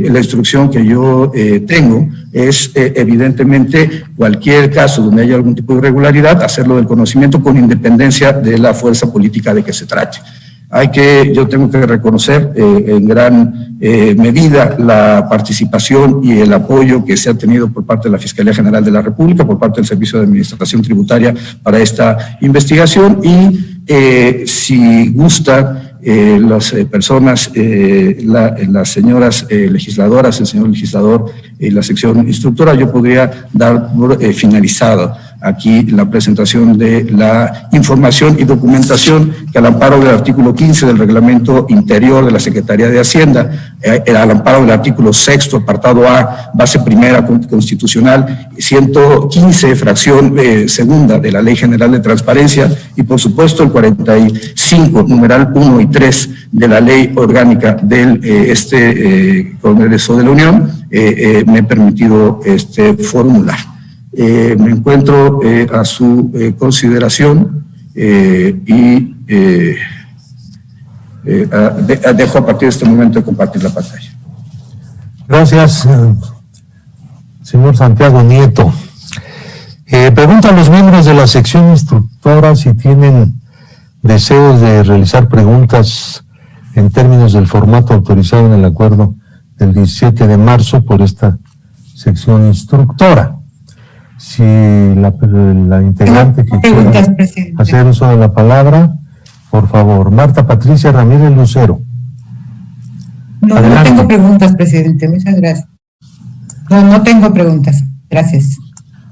la instrucción que yo tengo es evidentemente cualquier caso donde haya algún tipo de irregularidad, hacerlo del conocimiento con independencia de la fuerza política de que se trate. Yo tengo que reconocer en gran medida la participación y el apoyo que se ha tenido por parte de la Fiscalía General de la República, por parte del Servicio de Administración Tributaria para esta investigación y si gusta las personas, las señoras legisladoras, el señor legislador y la sección instructora, yo podría dar por finalizada aquí la presentación de la información y documentación que al amparo del artículo 15 del reglamento interior de la Secretaría de Hacienda, al amparo del artículo 6º, apartado A, base primera constitucional, 115, fracción segunda de la Ley General de Transparencia y por supuesto el 45, numeral 1 y 3 de la Ley Orgánica del Congreso de la Unión, me he permitido formular. Me encuentro a su consideración y dejo a partir de este momento de compartir la pantalla. Gracias, señor Santiago Nieto. Pregunto a los miembros de la sección instructora si tienen deseos de realizar preguntas en términos del formato autorizado en el acuerdo del 17 de marzo por esta sección instructora. Si la integrante que quiera hacer uso de la palabra, por favor. Marta Patricia Ramírez Lucero. No tengo preguntas, presidente. Muchas gracias. No tengo preguntas. Gracias.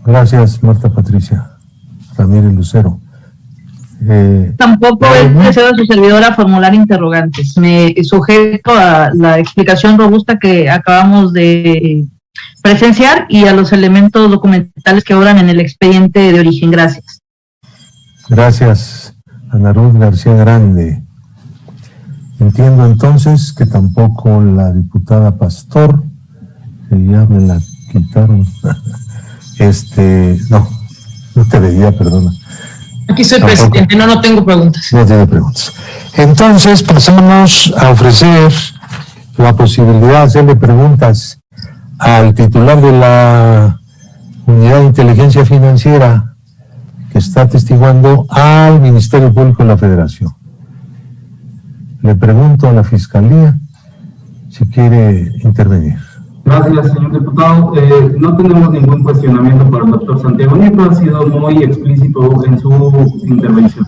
Gracias, Marta Patricia Ramírez Lucero. Tampoco he deseo a su servidora formular interrogantes. Me sujeto a la explicación robusta que acabamos de presenciar y a los elementos documentales que obran en el expediente de origen. Gracias. Gracias, Ana Ruth García Grande. Entiendo entonces que tampoco la diputada Pastor, que ya me la quitaron. No te veía, perdona. Aquí soy presidente, no tengo preguntas. No tiene preguntas. Entonces pasamos a ofrecer la posibilidad de hacerle preguntas al titular de la Unidad de Inteligencia Financiera que está atestiguando al Ministerio Público de la Federación. Le pregunto a la Fiscalía si quiere intervenir. Gracias, señor diputado. No tenemos ningún cuestionamiento para el doctor Santiago Nieto, ha sido muy explícito en su intervención.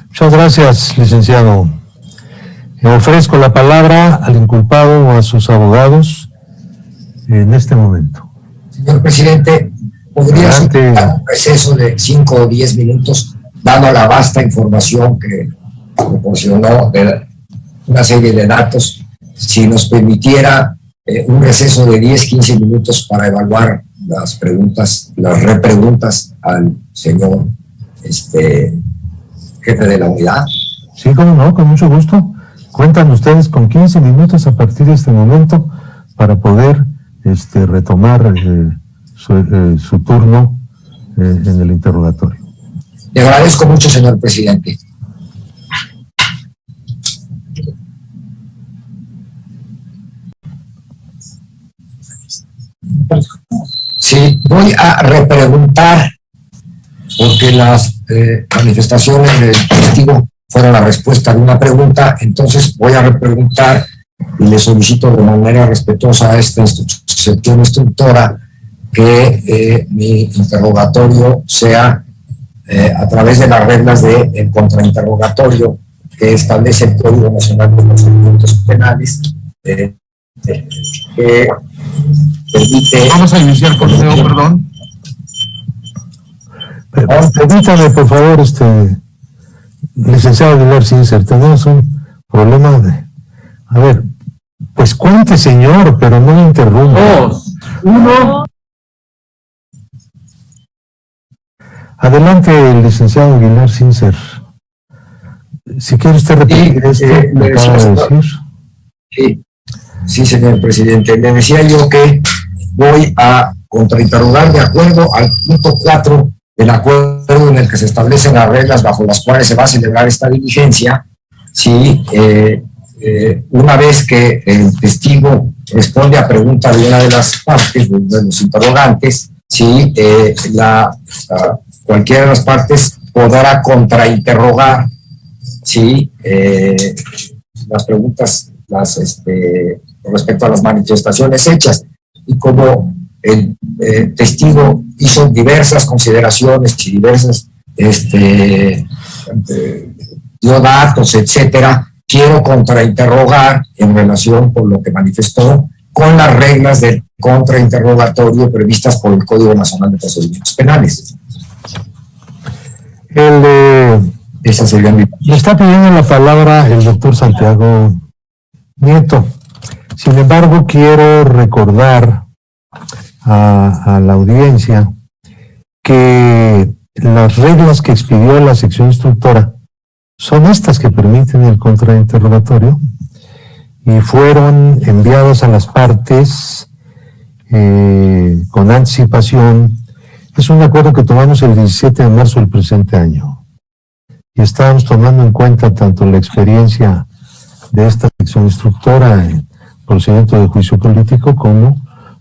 Muchas gracias, licenciado. Ofrezco la palabra al inculpado o a sus abogados en este momento. Señor presidente, ¿podría solicitar un receso de 5 o 10 minutos, dado la vasta información que proporcionó de una serie de datos, si nos permitiera un receso de 10-15 minutos para evaluar las preguntas, las repreguntas al señor jefe de la unidad? Sí, cómo no, con mucho gusto. Cuentan ustedes con 15 minutos a partir de este momento para poder retomar su turno en el interrogatorio. Le agradezco mucho, señor presidente. Sí, voy a repreguntar, porque las manifestaciones del testigo fueron la respuesta de una pregunta, entonces voy a repreguntar y le solicito de manera respetuosa a esta sección instructora que mi interrogatorio sea a través de las reglas del contrainterrogatorio que establece el Código Nacional de Procedimientos Penales, que permite... Vamos a iniciar, Consejo, perdón. Permítame, por favor, licenciado Aguilar Cincer, tenemos un problema de... A ver, pues cuente, señor, pero no me interrumpa. 2, 1. Adelante, el licenciado Aguilar Cincer. Si quiere usted repetir esto, me acaba de decir. Sí, señor presidente. Le decía yo que voy a contrainterrogar de acuerdo al punto 4 del acuerdo en el que se establecen las reglas bajo las cuales se va a celebrar esta diligencia, si una vez que el testigo responde a pregunta de una de las partes, de los interrogantes, si cualquiera de las partes podrá contrainterrogar sí, las preguntas, respecto a las manifestaciones hechas, y como el testigo hizo diversas consideraciones y diversas, dio datos, etcétera, quiero contrainterrogar en relación con lo que manifestó con las reglas del contrainterrogatorio previstas por el Código Nacional de Procedimientos Penales. Esa sería mi... Le está pidiendo la palabra el doctor Santiago Nieto. Sin embargo, quiero recordar a la audiencia que las reglas que expidió la sección instructora son estas que permiten el contrainterrogatorio y fueron enviadas a las partes con anticipación. Es un acuerdo que tomamos el 17 de marzo del presente año y estábamos tomando en cuenta tanto la experiencia de esta sección instructora en procedimiento de juicio político como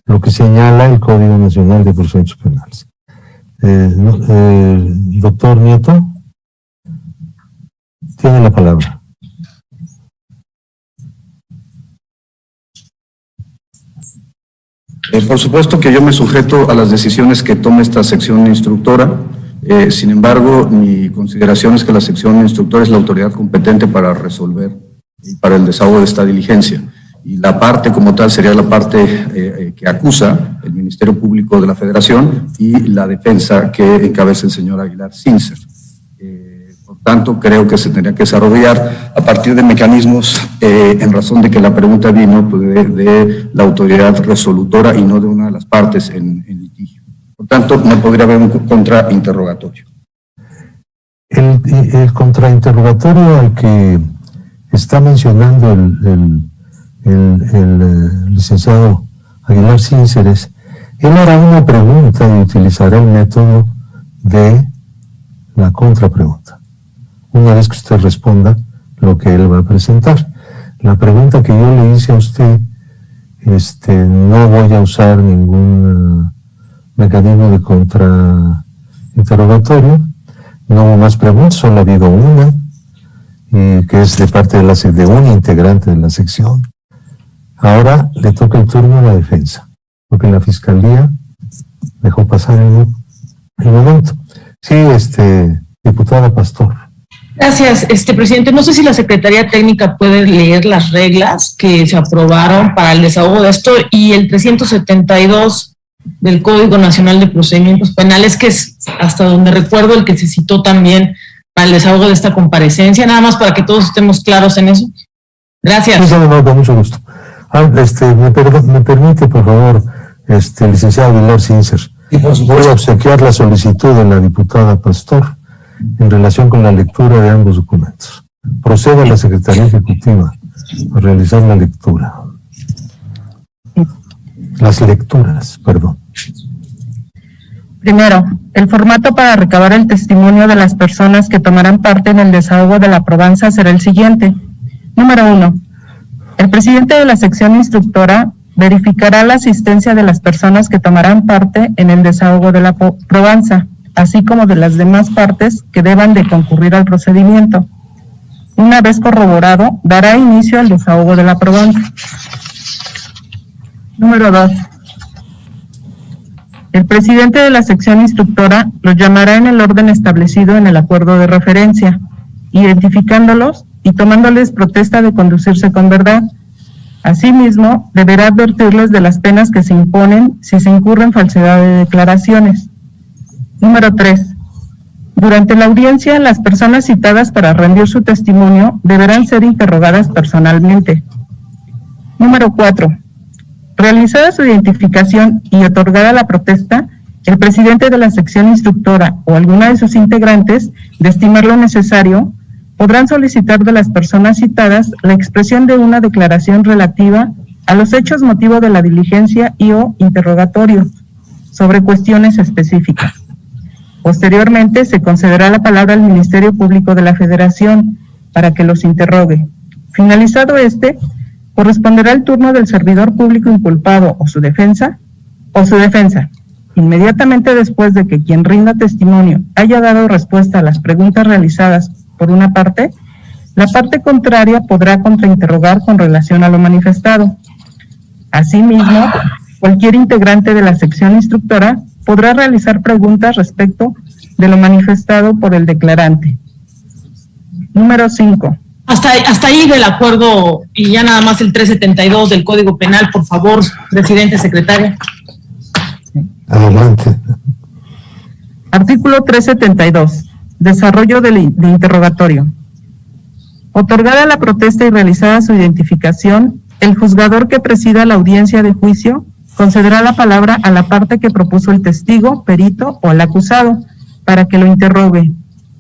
lo que señala el Código Nacional de Procedimientos Penales. Doctor Nieto, tiene la palabra. Por supuesto que yo me sujeto a las decisiones que tome esta sección instructora. Sin embargo, mi consideración es que la sección instructora es la autoridad competente para resolver y para el desahogo de esta diligencia. Y la parte como tal sería la parte que acusa, el Ministerio Público de la Federación, y la defensa que encabeza el señor Aguilar Sincer. Por tanto, creo que se tendría que desarrollar a partir de mecanismos en razón de que la pregunta vino de la autoridad resolutora y no de una de las partes en litigio. Por tanto, no podría haber un contrainterrogatorio. El contrainterrogatorio al que está mencionando el licenciado Aguilar Cínceres, él hará una pregunta y utilizará el método de la contrapregunta. Una vez que usted responda lo que él va a presentar. La pregunta que yo le hice a usted, no voy a usar ningún mecanismo de contrainterrogatorio. No hubo más preguntas, solo ha habido una, y que es de parte de un integrante de la sección. Ahora le toca el turno a la defensa, porque la Fiscalía dejó pasar el momento. Sí, diputada Pastor. Gracias, presidente. No sé si la Secretaría Técnica puede leer las reglas que se aprobaron para el desahogo de esto y el 372 del Código Nacional de Procedimientos Penales, que es, hasta donde recuerdo, el que se citó también para el desahogo de esta comparecencia, nada más para que todos estemos claros en eso. Gracias. Sí, no, con mucho gusto. Me permite, por favor, licenciado Aguilar Cíncer, voy a obsequiar la solicitud de la diputada Pastor en relación con la lectura de ambos documentos. Procede a la Secretaría Ejecutiva a realizar la lectura. Las lecturas, perdón. Primero, el formato para recabar el testimonio de las personas que tomarán parte en el desahogo de la probanza será el siguiente. Número 1. El presidente de la sección instructora verificará la asistencia de las personas que tomarán parte en el desahogo de la probanza, así como de las demás partes que deban de concurrir al procedimiento. Una vez corroborado, dará inicio al desahogo de la probanza. Número 2. El presidente de la sección instructora los llamará en el orden establecido en el acuerdo de referencia, identificándolos y tomándoles protesta de conducirse con verdad. Asimismo, deberá advertirles de las penas que se imponen si se incurre en falsedad de declaraciones. Número 3. Durante la audiencia, las personas citadas para rendir su testimonio deberán ser interrogadas personalmente. Número 4. Realizada su identificación y otorgada la protesta, el presidente de la sección instructora o alguna de sus integrantes, de estimar lo necesario, podrán solicitar de las personas citadas la expresión de una declaración relativa a los hechos motivo de la diligencia y o interrogatorio sobre cuestiones específicas. Posteriormente, se concederá la palabra al Ministerio Público de la Federación para que los interrogue. Finalizado corresponderá el turno del servidor público inculpado o su defensa, inmediatamente después de que quien rinda testimonio haya dado respuesta a las preguntas realizadas por una parte, La parte contraria podrá contrainterrogar con relación a lo manifestado. Asimismo, cualquier integrante de la sección instructora podrá realizar preguntas respecto de lo manifestado por el declarante. Número 5. Hasta ahí del acuerdo, y ya nada más el 372 del Código Penal, por favor, presidente, secretaria. Adelante. Artículo 372. Desarrollo de interrogatorio. Otorgada la protesta y realizada su identificación, el juzgador que presida la audiencia de juicio concederá la palabra a la parte que propuso el testigo, perito o al acusado para que lo interrogue,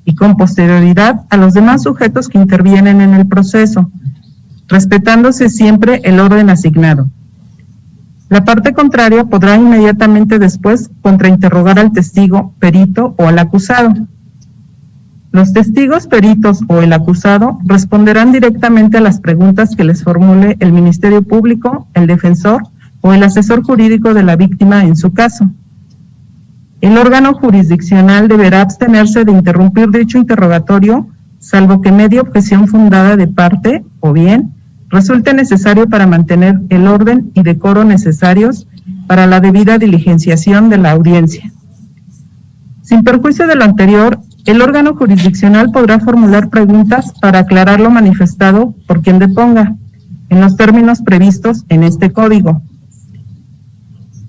y con posterioridad a los demás sujetos que intervienen en el proceso, respetándose siempre el orden asignado. La parte contraria podrá inmediatamente después contrainterrogar al testigo, perito o al acusado. Los testigos, peritos o el acusado responderán directamente a las preguntas que les formule el Ministerio Público, el defensor o el asesor jurídico de la víctima en su caso. El órgano jurisdiccional deberá abstenerse de interrumpir dicho interrogatorio, salvo que medie objeción fundada de parte, o bien, resulte necesario para mantener el orden y decoro necesarios para la debida diligenciación de la audiencia. Sin perjuicio de lo anterior, el órgano jurisdiccional podrá formular preguntas para aclarar lo manifestado por quien deponga, en los términos previstos en este código.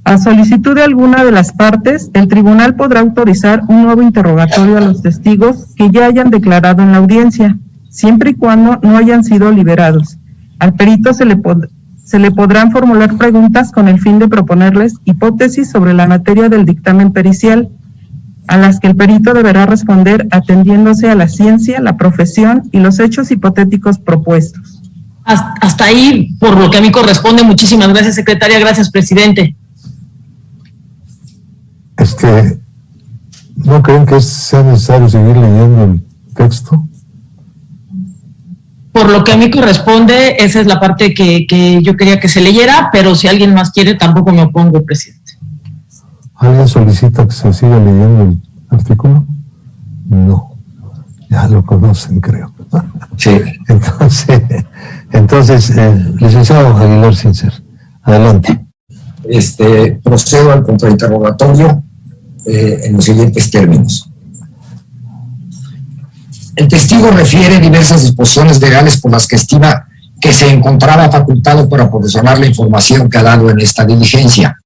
A solicitud de alguna de las partes, el tribunal podrá autorizar un nuevo interrogatorio a los testigos que ya hayan declarado en la audiencia, siempre y cuando no hayan sido liberados. Al perito se le podrán formular preguntas con el fin de proponerles hipótesis sobre la materia del dictamen pericial, a las que el perito deberá responder atendiéndose a la ciencia, la profesión y los hechos hipotéticos propuestos. Hasta ahí, por lo que a mí corresponde. Muchísimas gracias, secretaria. Gracias, presidente. ¿No creen que sea necesario seguir leyendo el texto? Por lo que a mí corresponde, esa es la parte que yo quería que se leyera, pero si alguien más quiere, tampoco me opongo, presidente. ¿Alguien solicita que se siga leyendo el artículo? No, ya lo conocen, creo. Sí. Entonces, licenciado Aguilar Sincer, adelante. Procedo al contrainterrogatorio en los siguientes términos. El testigo refiere diversas disposiciones legales por las que estima que se encontraba facultado para proporcionar la información que ha dado en esta diligencia.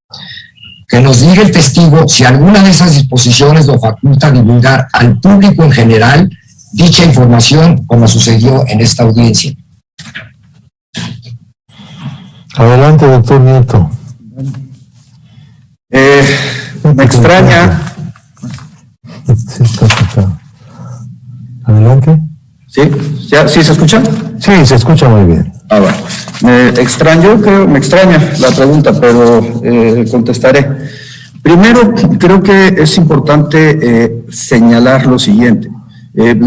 Que nos diga el testigo si alguna de esas disposiciones lo faculta a divulgar al público en general dicha información, como sucedió en esta audiencia. Adelante, doctor Nieto. Me extraña. Adelante. ¿Sí? ¿Sí se escucha? Sí, se escucha muy bien. Bueno. Me extraña la pregunta, pero contestaré. Primero, creo que es importante señalar lo siguiente. El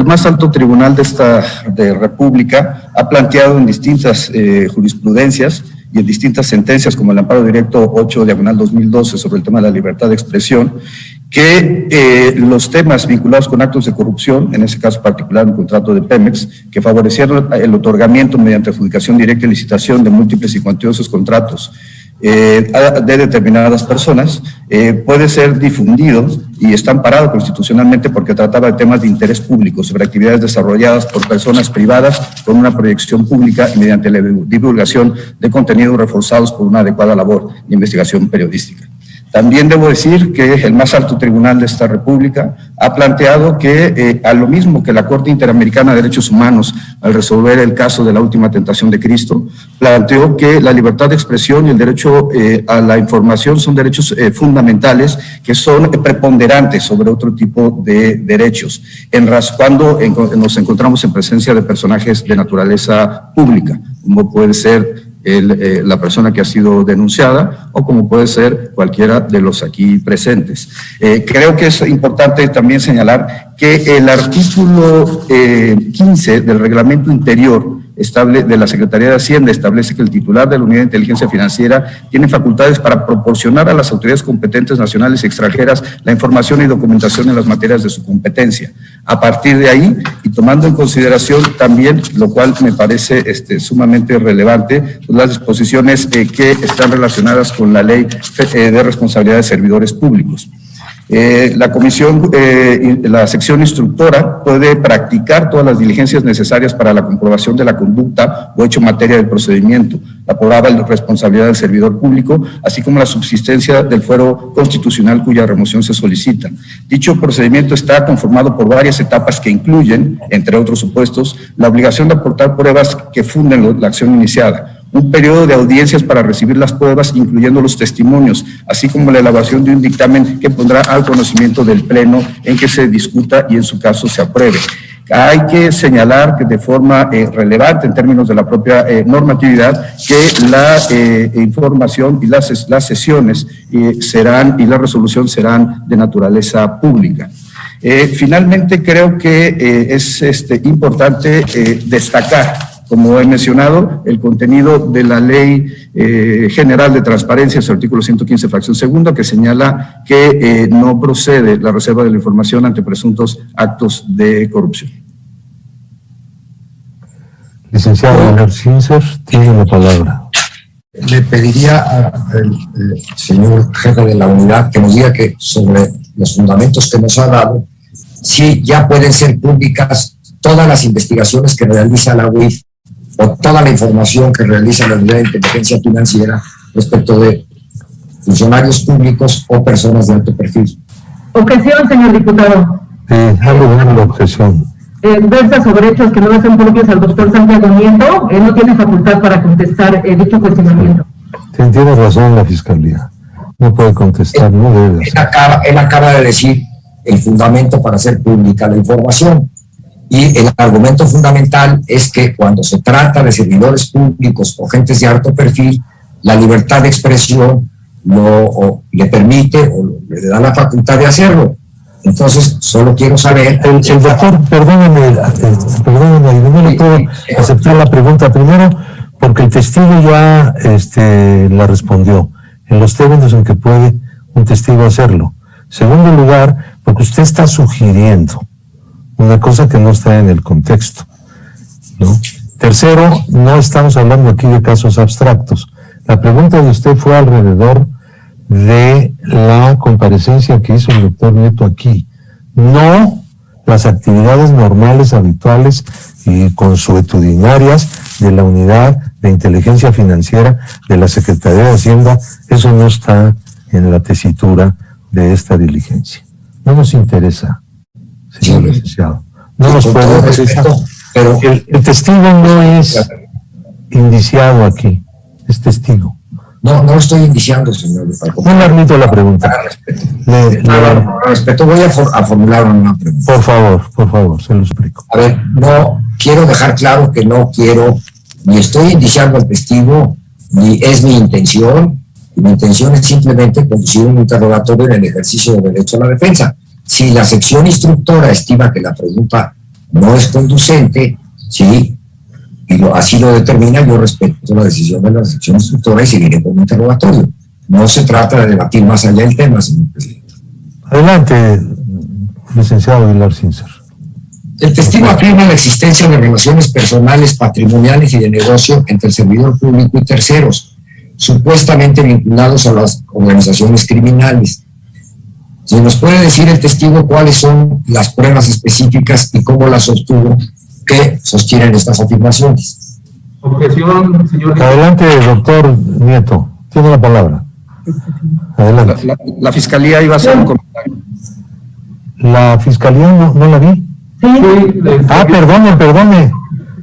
más alto tribunal de República ha planteado en distintas jurisprudencias y en distintas sentencias, como el amparo directo 8/2012 sobre el tema de la libertad de expresión, que los temas vinculados con actos de corrupción, en ese caso particular un contrato de Pemex, que favorecieron el otorgamiento mediante adjudicación directa y licitación de múltiples y cuantiosos contratos de determinadas personas, puede ser difundido y está amparado constitucionalmente porque trataba de temas de interés público sobre actividades desarrolladas por personas privadas con una proyección pública y mediante la divulgación de contenidos reforzados por una adecuada labor de investigación periodística. También debo decir que el más alto tribunal de esta república ha planteado que, a lo mismo que la Corte Interamericana de Derechos Humanos, al resolver el caso de la última tentación de Cristo, planteó que la libertad de expresión y el derecho a la información son derechos fundamentales que son preponderantes sobre otro tipo de derechos, cuando nos encontramos en presencia de personajes de naturaleza pública, como puede ser la persona que ha sido denunciada o como puede ser cualquiera de los aquí presentes. Creo que es importante también señalar que el artículo 15 del reglamento interior de la Secretaría de Hacienda establece que el titular de la Unidad de Inteligencia Financiera tiene facultades para proporcionar a las autoridades competentes nacionales y extranjeras la información y documentación en las materias de su competencia. A partir de ahí, y tomando en consideración también, lo cual me parece sumamente relevante, pues las disposiciones que están relacionadas con la Ley de Responsabilidad de Servidores Públicos. La comisión, la sección instructora puede practicar todas las diligencias necesarias para la comprobación de la conducta o hecho materia del procedimiento, la probable responsabilidad del servidor público, así como la subsistencia del fuero constitucional cuya remoción se solicita. Dicho procedimiento está conformado por varias etapas que incluyen, entre otros supuestos, la obligación de aportar pruebas que funden la acción iniciada, un periodo de audiencias para recibir las pruebas, incluyendo los testimonios, así como la elaboración de un dictamen que pondrá al conocimiento del Pleno en que se discuta y en su caso se apruebe. Hay que señalar que de forma relevante en términos de la propia normatividad que la información y las sesiones serán y la resolución serán de naturaleza pública. Finalmente creo que es importante destacar, como he mencionado, el contenido de la Ley General de Transparencia, su artículo 115, fracción segunda, que señala que no procede la reserva de la información ante presuntos actos de corrupción. Licenciado Leonard Sincer, tiene la palabra. Le pediría al señor jefe de la unidad que nos diga que sobre los fundamentos que nos ha dado, si ya pueden ser públicas todas las investigaciones que realiza la UIF o toda la información que realiza la Unidad de Inteligencia Financiera respecto de funcionarios públicos o personas de alto perfil. Objeción, señor diputado. Ha lugar la objeción. Versa sobre hechos que no le son propios al doctor Santiago Nieto, no tiene facultad para contestar dicho cuestionamiento. Tiene razón la Fiscalía. No puede contestar, no debe. Él acaba de decir el fundamento para hacer pública la información. Y el argumento fundamental es que cuando se trata de servidores públicos o gentes de alto perfil, la libertad de expresión le permite o le da la facultad de hacerlo. Entonces, solo quiero saber... El doctor, perdóneme, no le puedo aceptar la pregunta primero, porque el testigo ya la respondió. En los términos en que puede un testigo hacerlo. Segundo lugar, porque usted está sugiriendo una cosa que no está en el contexto, ¿no? Tercero, no estamos hablando aquí de casos abstractos. La pregunta de usted fue alrededor de la comparecencia que hizo el doctor Nieto aquí, no las actividades normales, habituales y consuetudinarias de la Unidad de Inteligencia Financiera de la Secretaría de Hacienda. Eso no está en la tesitura de esta diligencia. No nos interesa, señor licenciado. No nos puede interesar. Pero el testigo no es indiciado aquí, es testigo. No estoy indiciando, señor. No le admito la pregunta. Respeto, voy a formular una pregunta. Por favor, se lo explico. A ver, no quiero dejar claro que no quiero, ni estoy indiciando al testigo, ni es mi intención. Mi intención es simplemente conducir un interrogatorio en el ejercicio del derecho a la defensa. Si la sección instructora estima que la pregunta no es conducente, sí, y así lo determina, yo respeto la decisión de la sección instructora y seguiré con un interrogatorio. No se trata de debatir más allá del tema, señor presidente. Adelante, licenciado Aguilar Sincer. El testigo afirma la existencia de relaciones personales, patrimoniales y de negocio entre el servidor público y terceros, supuestamente vinculados a las organizaciones criminales. ¿Se nos puede decir el testigo cuáles son las pruebas específicas y cómo las obtuvo que sostienen estas afirmaciones? Objeción, señor. Adelante, doctor Nieto. Tiene la palabra. Adelante. La Fiscalía iba a hacer un comentario. ¿La Fiscalía no la vi? Sí.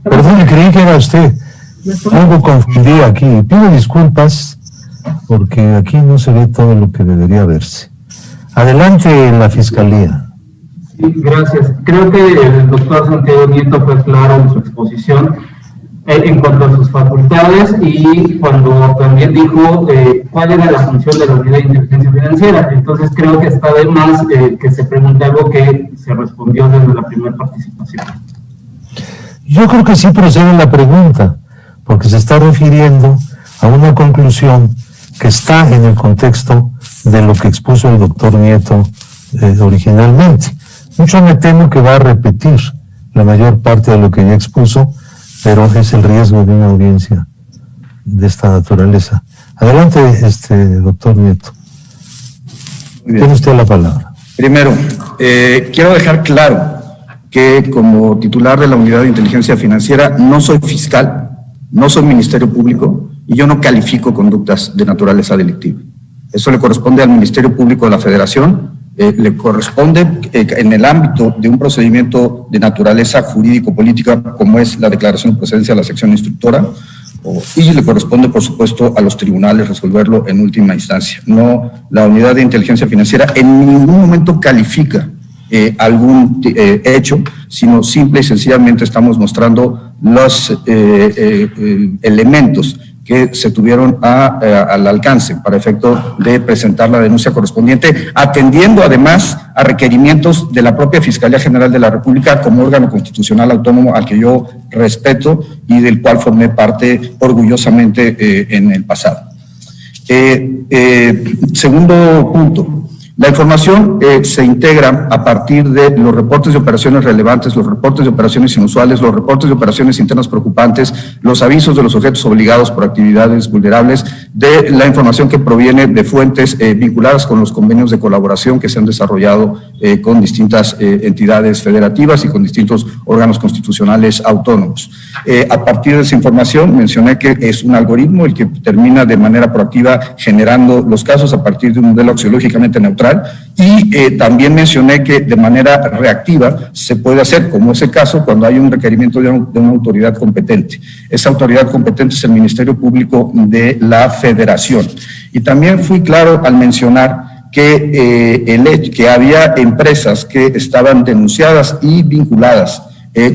Perdone, creí que era usted. Algo confundí aquí. Pido disculpas porque aquí no se ve todo lo que debería verse. Adelante, la Fiscalía. Sí, gracias. Creo que el doctor Santiago Nieto fue claro en su exposición en cuanto a sus facultades y cuando también dijo cuál era la función de la Unidad de Inteligencia Financiera. Entonces creo que está de más que se pregunte algo que se respondió desde la primera participación. Yo creo que sí procede la pregunta, porque se está refiriendo a una conclusión que está en el contexto de lo que expuso el doctor Nieto originalmente. Mucho me temo que va a repetir la mayor parte de lo que ya expuso, pero es el riesgo de una audiencia de esta naturaleza. Adelante, doctor Nieto. Tiene usted la palabra. Primero, quiero dejar claro que como titular de la Unidad de Inteligencia Financiera no soy fiscal, no soy Ministerio Público y yo no califico conductas de naturaleza delictiva. Eso le corresponde al Ministerio Público de la Federación, le corresponde en el ámbito de un procedimiento de naturaleza jurídico-política como es la declaración de procedencia de la sección instructora, y le corresponde, por supuesto, a los tribunales resolverlo en última instancia. No, la Unidad de Inteligencia Financiera en ningún momento califica algún hecho, sino simple y sencillamente estamos mostrando los elementos que se tuvieron al alcance para efecto de presentar la denuncia correspondiente, atendiendo además a requerimientos de la propia Fiscalía General de la República como órgano constitucional autónomo al que yo respeto y del cual formé parte orgullosamente en el pasado. Segundo punto. La información se integra a partir de los reportes de operaciones relevantes, los reportes de operaciones inusuales, los reportes de operaciones internas preocupantes, los avisos de los sujetos obligados por actividades vulnerables, de la información que proviene de fuentes vinculadas con los convenios de colaboración que se han desarrollado con distintas entidades federativas y con distintos órganos constitucionales autónomos. A partir de esa información mencioné que es un algoritmo el que termina de manera proactiva generando los casos a partir de un modelo axiológicamente neutral. Y también mencioné que de manera reactiva se puede hacer, como es el caso, cuando hay un requerimiento de una autoridad competente. Esa autoridad competente es el Ministerio Público de la Federación. Y también fui claro al mencionar que había empresas que estaban denunciadas y vinculadas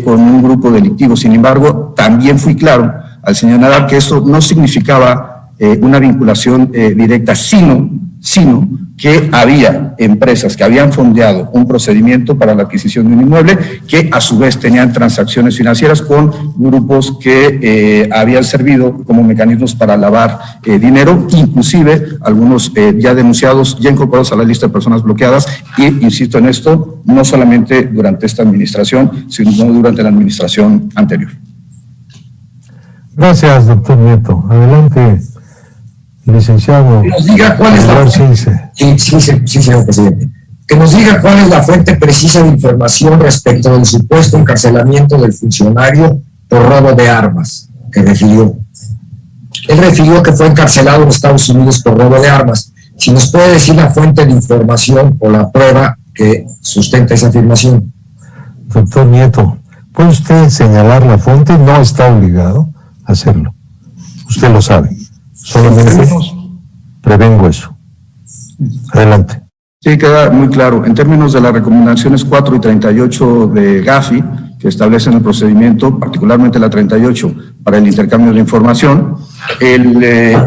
con un grupo delictivo. Sin embargo, también fui claro al señalar que eso no significaba una vinculación directa, sino que había empresas que habían fondeado un procedimiento para la adquisición de un inmueble que a su vez tenían transacciones financieras con grupos que habían servido como mecanismos para lavar dinero, inclusive algunos ya denunciados, ya incorporados a la lista de personas bloqueadas, y insisto en esto, no solamente durante esta administración, sino durante la administración anterior. Gracias, doctor Nieto. Adelante. Licenciado. Que nos diga cuál es la fuente. Sí, señor presidente. Que nos diga cuál es la fuente precisa de información respecto del supuesto encarcelamiento del funcionario por robo de armas que refirió. Él refirió que fue encarcelado en Estados Unidos por robo de armas. Si nos puede decir la fuente de información o la prueba que sustenta esa afirmación. Doctor Nieto, ¿puede usted señalar la fuente? No está obligado a hacerlo. Usted lo sabe. Solamente prevengo eso. Adelante. Sí, queda muy claro. En términos de las recomendaciones 4 y 38 de GAFI, que establecen el procedimiento, particularmente la 38, para el intercambio de información,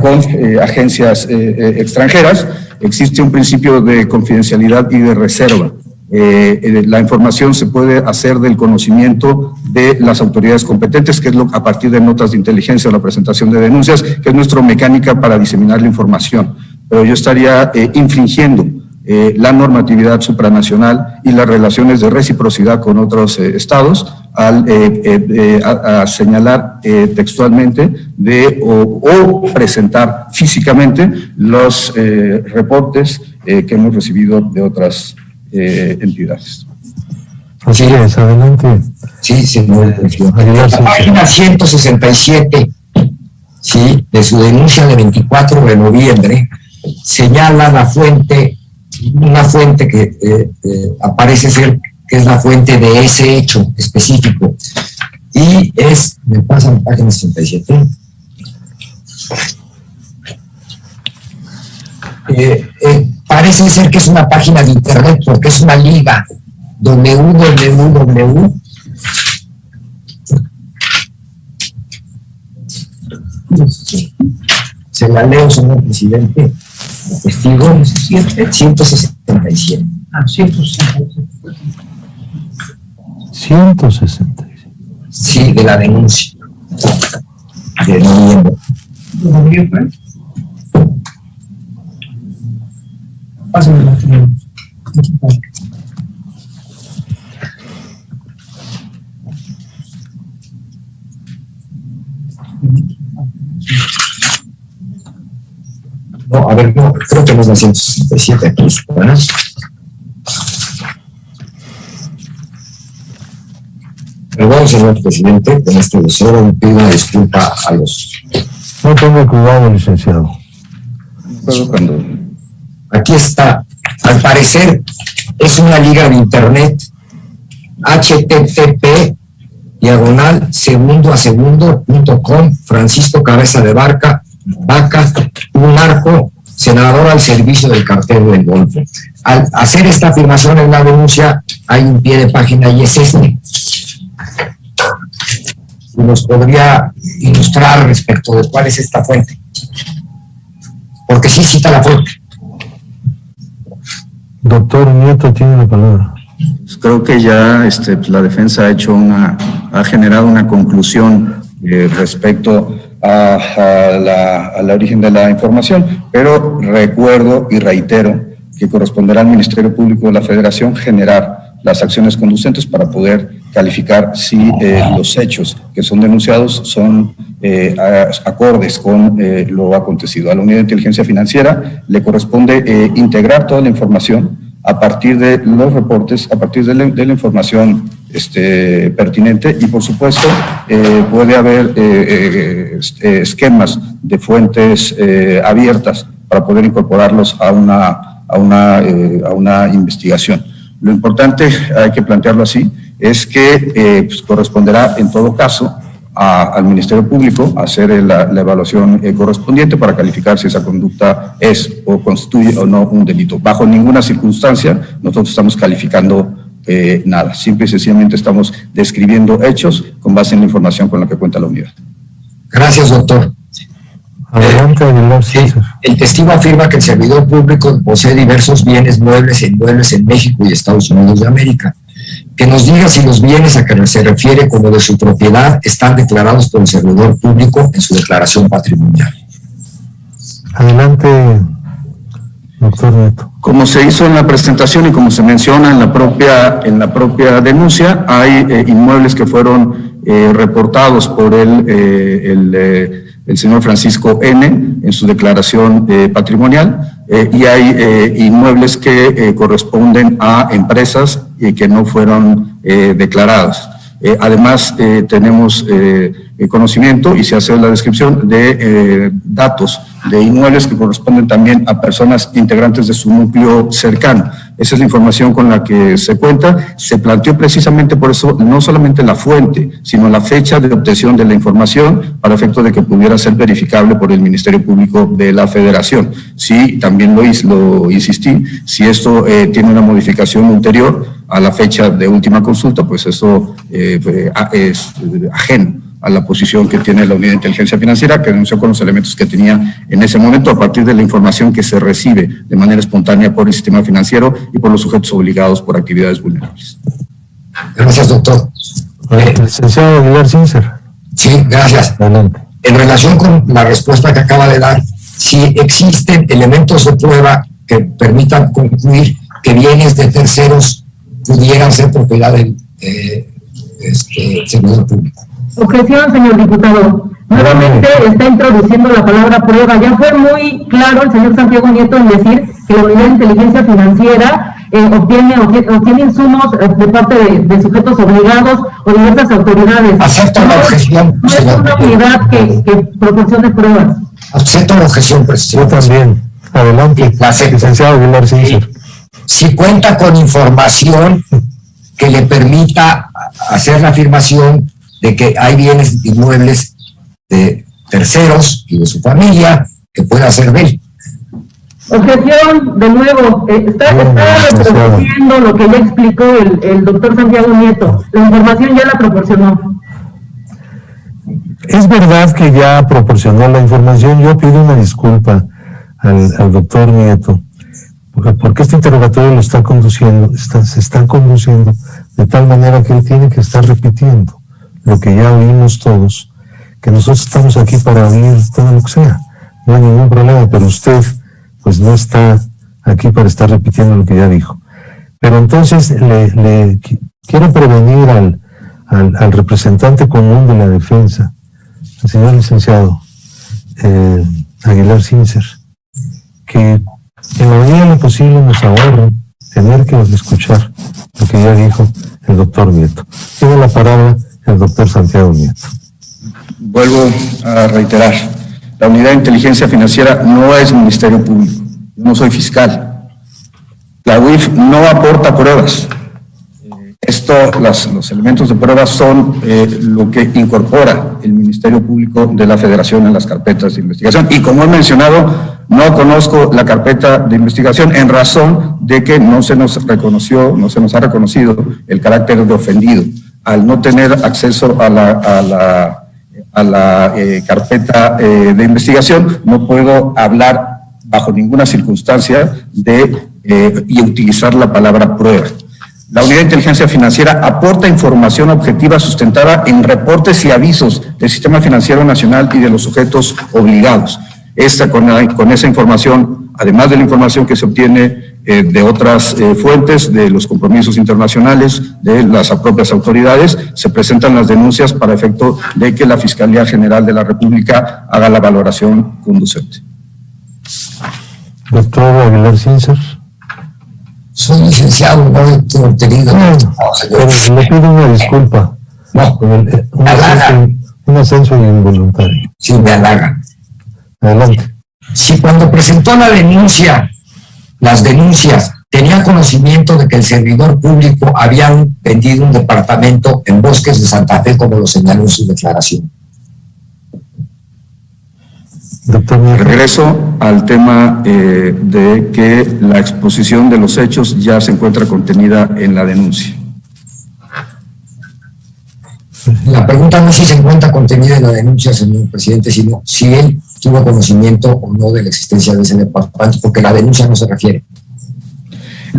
con agencias extranjeras, existe un principio de confidencialidad y de reserva. La información se puede hacer del conocimiento de las autoridades competentes, que es a partir de notas de inteligencia o la presentación de denuncias, que es nuestra mecánica para diseminar la información. Pero yo estaría infringiendo la normatividad supranacional y las relaciones de reciprocidad con otros estados al a señalar textualmente o presentar físicamente los reportes que hemos recibido de otras entidades. Así es, adelante. Sí, señor. La página 167, sí, de su denuncia de 24 de noviembre, señala la fuente, una fuente que aparece ser que es la fuente de ese hecho específico. Y es, me pasa la página 67. Parece ser que es una página de internet porque es una liga www. Se la leo, señor presidente. Testigo 167. Ah, 167. 167. Sí, de la denuncia de noviembre. Pásenme. No, a ver, no, creo que no es la 167 aquí, ¿verdad? Perdón, señor presidente, con este deseo pido una disculpa a los... No tenga cuidado, licenciado. Aquí está. Al parecer es una liga de internet http://segundo-a-segundo.com. Francisco Cabeza de Vaca, un narco senador al servicio del cartel del Golfo. Al hacer esta afirmación en la denuncia hay un pie de página y es este. Y nos podría ilustrar respecto de cuál es esta fuente. Porque sí cita la fuente. Doctor Nieto tiene la palabra. Creo que ya la defensa ha generado una conclusión respecto al origen de la información, pero recuerdo y reitero que corresponderá al Ministerio Público de la Federación generar las acciones conducentes para poder calificar si los hechos que son denunciados son acordes con lo acontecido. A la Unidad de Inteligencia Financiera le corresponde integrar toda la información a partir de los reportes, a partir de la información pertinente, y por supuesto puede haber esquemas de fuentes abiertas para poder incorporarlos a una investigación. Lo importante, hay que plantearlo así, es que corresponderá en todo caso al Ministerio Público hacer la evaluación correspondiente para calificar si esa conducta es o constituye o no un delito. Bajo ninguna circunstancia nosotros estamos calificando nada, simple y sencillamente estamos describiendo hechos con base en la información con la que cuenta la unidad. Gracias, doctor. Adelante, Aguilar César. El testigo afirma que el servidor público posee diversos bienes muebles e inmuebles en México y Estados Unidos de América. Que nos diga si los bienes a que se refiere como de su propiedad están declarados por el servidor público en su declaración patrimonial. Adelante, doctor Nieto. Como se hizo en la presentación y como se menciona en la propia denuncia, hay inmuebles que fueron reportados por el señor Francisco N. en su declaración patrimonial, y hay inmuebles que corresponden a empresas que no fueron declaradas. Además, tenemos conocimiento, y se hace la descripción de datos de inmuebles que corresponden también a personas integrantes de su núcleo cercano. Esa es la información con la que se cuenta. Se planteó precisamente por eso no solamente la fuente, sino la fecha de obtención de la información para efecto de que pudiera ser verificable por el Ministerio Público de la Federación. Sí, también lo insistí, si esto tiene una modificación ulterior a la fecha de última consulta, pues eso es ajeno a la posición que tiene la Unidad de Inteligencia Financiera, que denunció con los elementos que tenía en ese momento a partir de la información que se recibe de manera espontánea por el sistema financiero y por los sujetos obligados por actividades vulnerables. Gracias, doctor. Licenciado Aguilar César. Sí, gracias. Adelante. En relación con la respuesta que acaba de dar, si existen elementos de prueba que permitan concluir que bienes de terceros pudieran ser propiedad del servidor público. Objeción, señor diputado. Nuevamente está introduciendo la palabra prueba. Ya fue muy claro el señor Santiago Nieto en decir que la Unidad de Inteligencia Financiera obtiene insumos de parte de sujetos obligados o diversas autoridades. Acepto la objeción. No es una unidad que proporcione pruebas. Acepto la objeción, presidente. Yo también. Adelante, licenciado Aguilar César. Si cuenta con información que le permita hacer la afirmación de que hay bienes inmuebles de terceros y de su familia que pueda ser de él. Objeción, de nuevo, está reproduciendo lo que ya explicó el doctor Santiago Nieto. La información ya la proporcionó. Es verdad que ya proporcionó la información. Yo pido una disculpa al doctor Nieto, porque este interrogatorio lo está conduciendo, se está conduciendo de tal manera que él tiene que estar repitiendo lo que ya oímos todos, que nosotros estamos aquí para oír todo lo que sea, no hay ningún problema, pero usted pues no está aquí para estar repitiendo lo que ya dijo. Pero entonces le quiero prevenir al representante común de la defensa, el señor licenciado Aguilar Sincer, que en la medida de lo posible nos ahorren tener que escuchar lo que ya dijo el doctor Nieto. Tiene la palabra el doctor Santiago Nieto. Vuelvo a reiterar, la Unidad de Inteligencia Financiera no es Ministerio Público, yo no soy fiscal. La UIF no aporta pruebas. Los elementos de prueba son lo que incorpora el Ministerio Público de la Federación en las carpetas de investigación. Y como he mencionado, no conozco la carpeta de investigación en razón de que no se nos ha reconocido el carácter de ofendido. Al no tener acceso a la carpeta de investigación, no puedo hablar bajo ninguna circunstancia y utilizar la palabra prueba. La Unidad de Inteligencia Financiera aporta información objetiva sustentada en reportes y avisos del Sistema Financiero Nacional y de los sujetos obligados. Con esa información, además de la información que se obtiene de otras fuentes, de los compromisos internacionales, de las propias autoridades, se presentan las denuncias para efecto de que la Fiscalía General de la República haga la valoración conducente. Doctor Aguilar Sincer. Soy licenciado, no he tenido. Pero le pido una disculpa. No, un ascenso involuntario. Sí, me halaga. Adelante. Si cuando presentó las denuncias, tenía conocimiento de que el servidor público había vendido un departamento en Bosques de Santa Fe, como lo señaló en su declaración. Doctor, regreso al tema de que la exposición de los hechos ya se encuentra contenida en la denuncia. La pregunta no es si se encuentra contenida en la denuncia, señor presidente, sino si él tuvo conocimiento o no de la existencia de ese departamento, porque la denuncia no se refiere.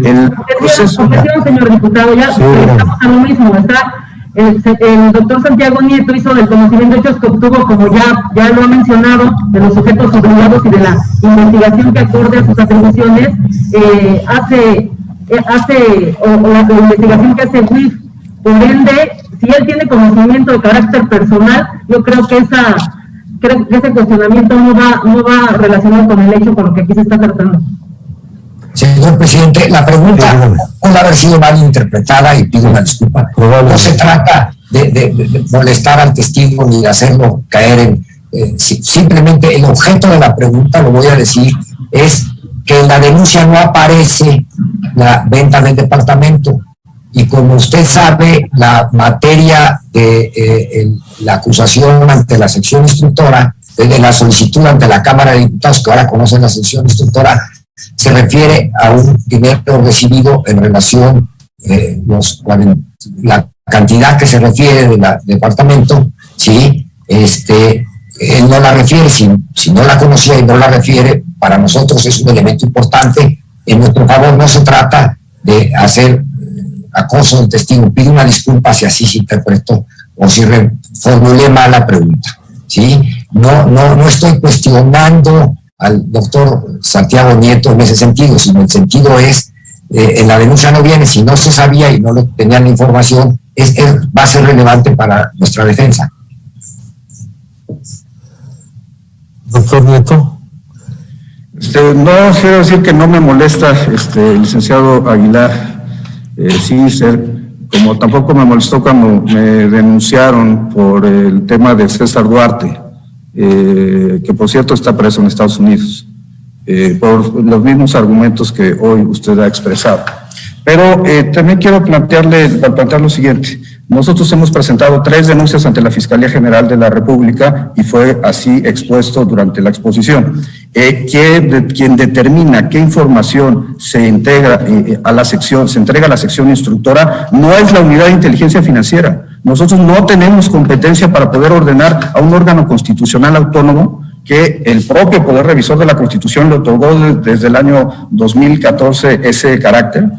El proceso... Señor diputado, ya estamos a lo mismo, está... El doctor Santiago Nieto hizo del conocimiento de hechos que obtuvo, como ya lo ha mencionado, de los sujetos obligados y de la investigación que acorde a sus atribuciones, la investigación que hace WIF. Por ende, si él tiene conocimiento de carácter personal, yo creo que ese cuestionamiento no va relacionado con el hecho con lo que aquí se está tratando. Señor presidente, la pregunta puede haber sido mal interpretada y pido una disculpa. No se trata de molestar al testigo ni de hacerlo caer en... simplemente el objeto de la pregunta, lo voy a decir, es que en la denuncia no aparece la venta del departamento. Y como usted sabe, la materia de la acusación ante la sección instructora, de la solicitud ante la Cámara de Diputados, que ahora conocen la sección instructora, se refiere a un dinero recibido en relación la cantidad que se refiere del departamento, ¿sí? Él no la refiere, si no la conocía y no la refiere, para nosotros es un elemento importante. En nuestro favor no se trata de hacer acoso del testigo. Pido una disculpa si así se interpretó o si formulé mal la pregunta, ¿sí? No estoy cuestionando al doctor Santiago Nieto en ese sentido, sino el sentido es, en la denuncia no viene, si no se sabía y no tenían la información, va a ser relevante para nuestra defensa. Doctor Nieto. No quiero decir que no me molesta, licenciado Aguilar Sincer, como tampoco me molestó cuando me denunciaron por el tema de César Duarte, que por cierto está preso en Estados Unidos, por los mismos argumentos que hoy usted ha expresado. Pero también quiero plantear lo siguiente. Nosotros hemos presentado 3 denuncias ante la Fiscalía General de la República y fue así expuesto durante la exposición. Quien determina qué información se integra se entrega a la sección instructora no es la Unidad de Inteligencia Financiera. Nosotros no tenemos competencia para poder ordenar a un órgano constitucional autónomo que el propio Poder Revisor de la Constitución le otorgó desde el año 2014 ese carácter,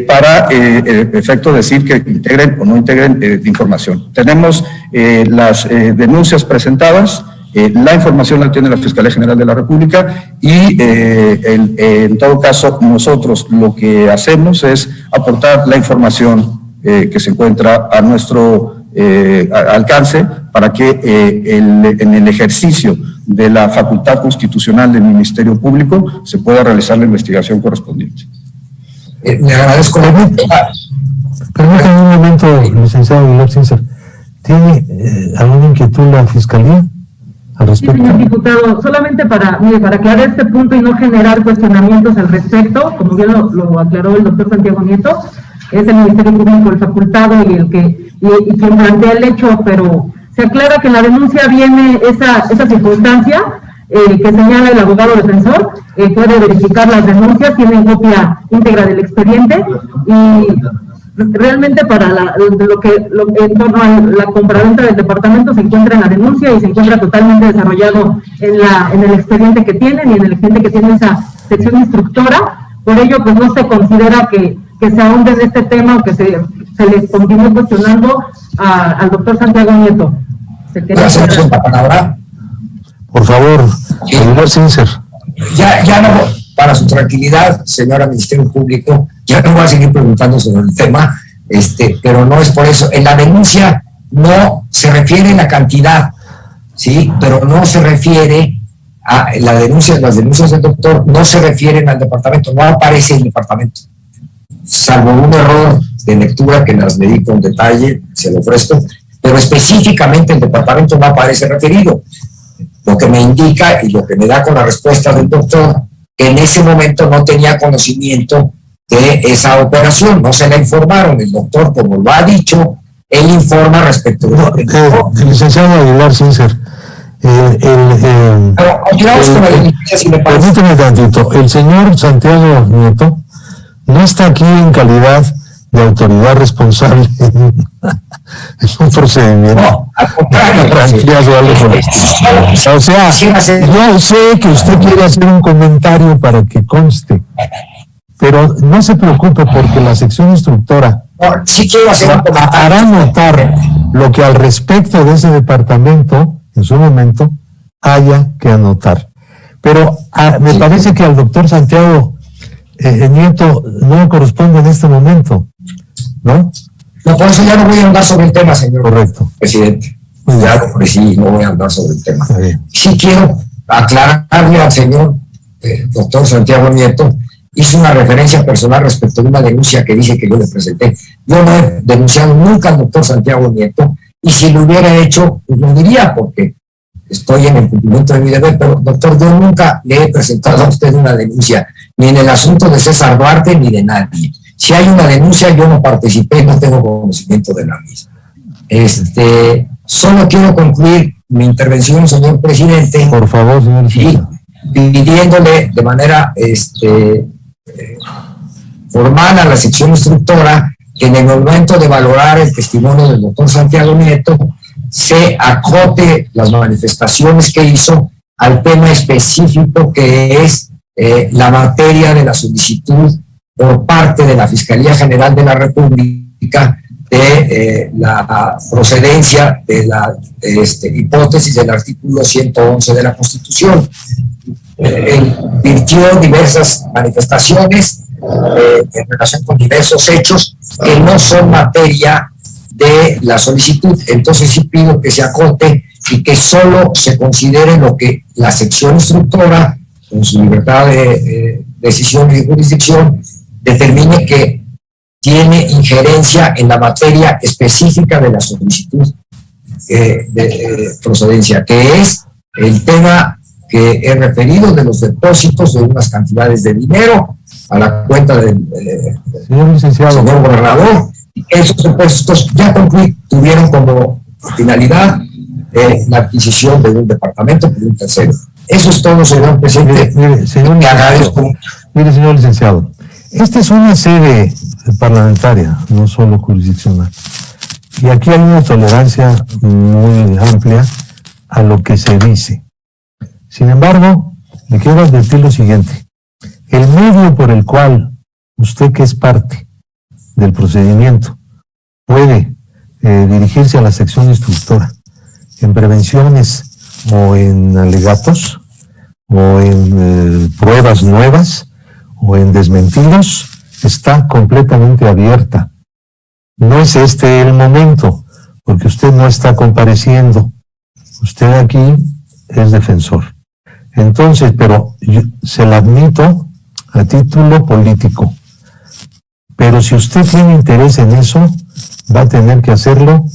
para efecto decir que integren o no integren información. Tenemos las denuncias presentadas, la información la tiene la Fiscalía General de la República y en todo caso nosotros lo que hacemos es aportar la información que se encuentra a nuestro alcance para que en el ejercicio de la facultad constitucional del Ministerio Público se pueda realizar la investigación correspondiente. Le agradezco. Permítame un momento, licenciado Aguilar Cíncer. ¿Tiene alguna inquietud la Fiscalía al respecto? Sí, señor diputado, solamente para aclarar este punto y no generar cuestionamientos al respecto, como bien lo aclaró el doctor Santiago Nieto, es el Ministerio Público el facultado y quien plantea el hecho, pero se aclara que en la denuncia viene esa circunstancia que señala el abogado defensor, puede verificar las denuncias, tiene copia íntegra del expediente y realmente para en torno a la compraventa del departamento se encuentra en la denuncia y se encuentra totalmente desarrollado en el expediente que tienen y en el expediente que tiene esa sección instructora. Por ello, pues no se considera que se ahonde en este tema o que se le continúe cuestionando al doctor Santiago Nieto. Por favor, Aguilar Cíncer. Ya no, para su tranquilidad, señora Ministerio Público, ya no voy a seguir preguntando sobre el tema, pero no es por eso. En la denuncia no se refiere a la cantidad, ¿sí? Pero no se refiere a las denuncias del doctor no se refieren al departamento, no aparece el departamento, salvo un error de lectura que las leí con detalle, se lo ofrezco, pero específicamente el departamento no aparece referido. Lo que me indica y lo que me da con la respuesta del doctor, que en ese momento no tenía conocimiento de esa operación, no se la informaron. El doctor, como lo ha dicho, él informa respecto de licenciado Aguilar Cíncer, permíteme tantito, el señor Santiago Nieto no está aquí en calidad de autoridad responsable. Es un procedimiento. No, al contrario. O sea, yo sé que usted quiere hacer un comentario para que conste, pero no se preocupe porque la sección instructora sí quiero hacer un comentario. Hará notar lo que al respecto de ese departamento, en su momento, haya que anotar. Pero me parece que al doctor Santiago Nieto no le corresponde en este momento, ¿no? No, por eso ya no voy a andar sobre el tema, señor Correcto. Presidente. Ya lo ofrecí, no voy a andar sobre el tema. Sí quiero aclararle al señor doctor Santiago Nieto, hizo una referencia personal respecto de una denuncia que dice que yo le presenté. Yo no he denunciado nunca al doctor Santiago Nieto, y si lo hubiera hecho, pues lo diría, porque estoy en el cumplimiento de mi deber, pero doctor, yo nunca le he presentado a usted una denuncia, ni en el asunto de César Duarte, ni de nadie. Si hay una denuncia, yo no participé, no tengo conocimiento de la misma. Solo quiero concluir mi intervención, señor presidente. Por favor, señor. Y pidiéndole de manera formal a la sección instructora que en el momento de valorar el testimonio del doctor Santiago Nieto se acote las manifestaciones que hizo al tema específico que es la materia de la solicitud por parte de la Fiscalía General de la República de la procedencia de la hipótesis del artículo 111 de la Constitución. Virtió diversas manifestaciones en relación con diversos hechos que no son materia de la solicitud. Entonces sí pido que se acote y que solo se considere lo que la sección instructora, con su libertad de decisión y de jurisdicción, determine que tiene injerencia en la materia específica de la solicitud de procedencia, que es el tema que he referido de los depósitos de unas cantidades de dinero a la cuenta del señor gobernador. Esos depósitos, ya concluí, tuvieron como finalidad la adquisición de un departamento por un tercero. Eso es todo, señor presidente. Mire, señor licenciado, esta es una sede parlamentaria, no solo jurisdiccional. Y aquí hay una tolerancia muy amplia a lo que se dice. Sin embargo, le quiero advertir lo siguiente. El medio por el cual usted, que es parte, del procedimiento, puede dirigirse a la sección instructora en prevenciones o en alegatos o en pruebas nuevas o en desmentidos, está completamente abierta. No es este el momento, porque usted no está compareciendo. Usted aquí es defensor. Entonces, pero se la admito a título político. Pero si usted tiene interés en eso, va a tener que hacerlo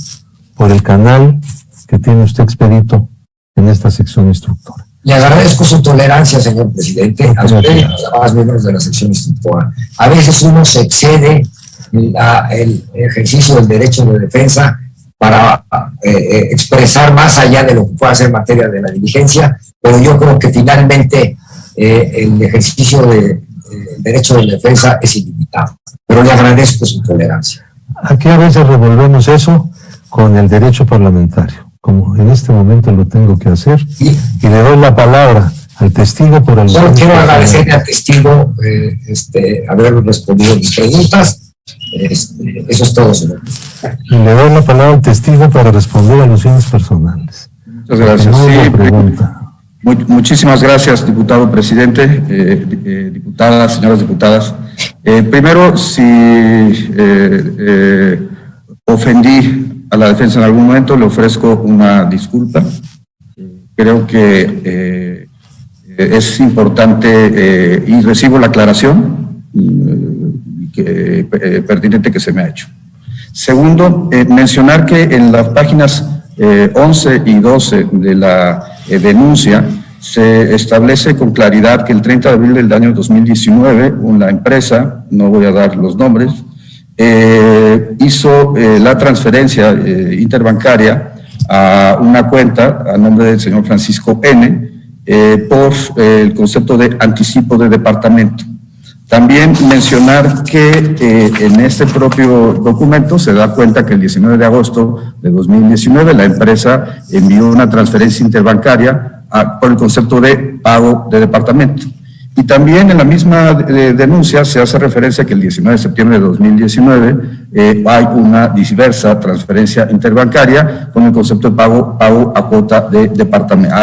por el canal que tiene usted expedito en esta sección instructora. Le agradezco su tolerancia, señor presidente, a usted y a los demás miembros de la sección instructora. A veces uno se excede el ejercicio del derecho de defensa para expresar más allá de lo que pueda ser materia de la diligencia, pero yo creo que finalmente el ejercicio del derecho de defensa es ilimitado. Pero le agradezco su tolerancia. Aquí a veces revolvemos eso con el derecho parlamentario, como en este momento lo tengo que hacer, y le doy la palabra al testigo por el... Solo quiero agradecerle al testigo haber respondido mis preguntas. Eso es todo, señor. Y le doy la palabra al testigo para responder a los fines personales. Muchas gracias. Muchísimas gracias, diputado presidente, diputadas, señoras diputadas. Primero, si ofendí a la defensa en algún momento, le ofrezco una disculpa. Creo que es importante y recibo la aclaración pertinente que se me ha hecho. Segundo, mencionar que en las páginas 11 y 12 de la denuncia se establece con claridad que el 30 de abril del año 2019 una empresa, no voy a dar los nombres, hizo la transferencia interbancaria a una cuenta a nombre del señor Francisco N. Por el concepto de anticipo de departamento. También mencionar que en este propio documento se da cuenta que el 19 de agosto de 2019 la empresa envió una transferencia interbancaria por el concepto de pago de departamento. Y también en la misma denuncia se hace referencia que el 19 de septiembre de 2019 hay una diversa transferencia interbancaria con el concepto de pago a cuota de departamento.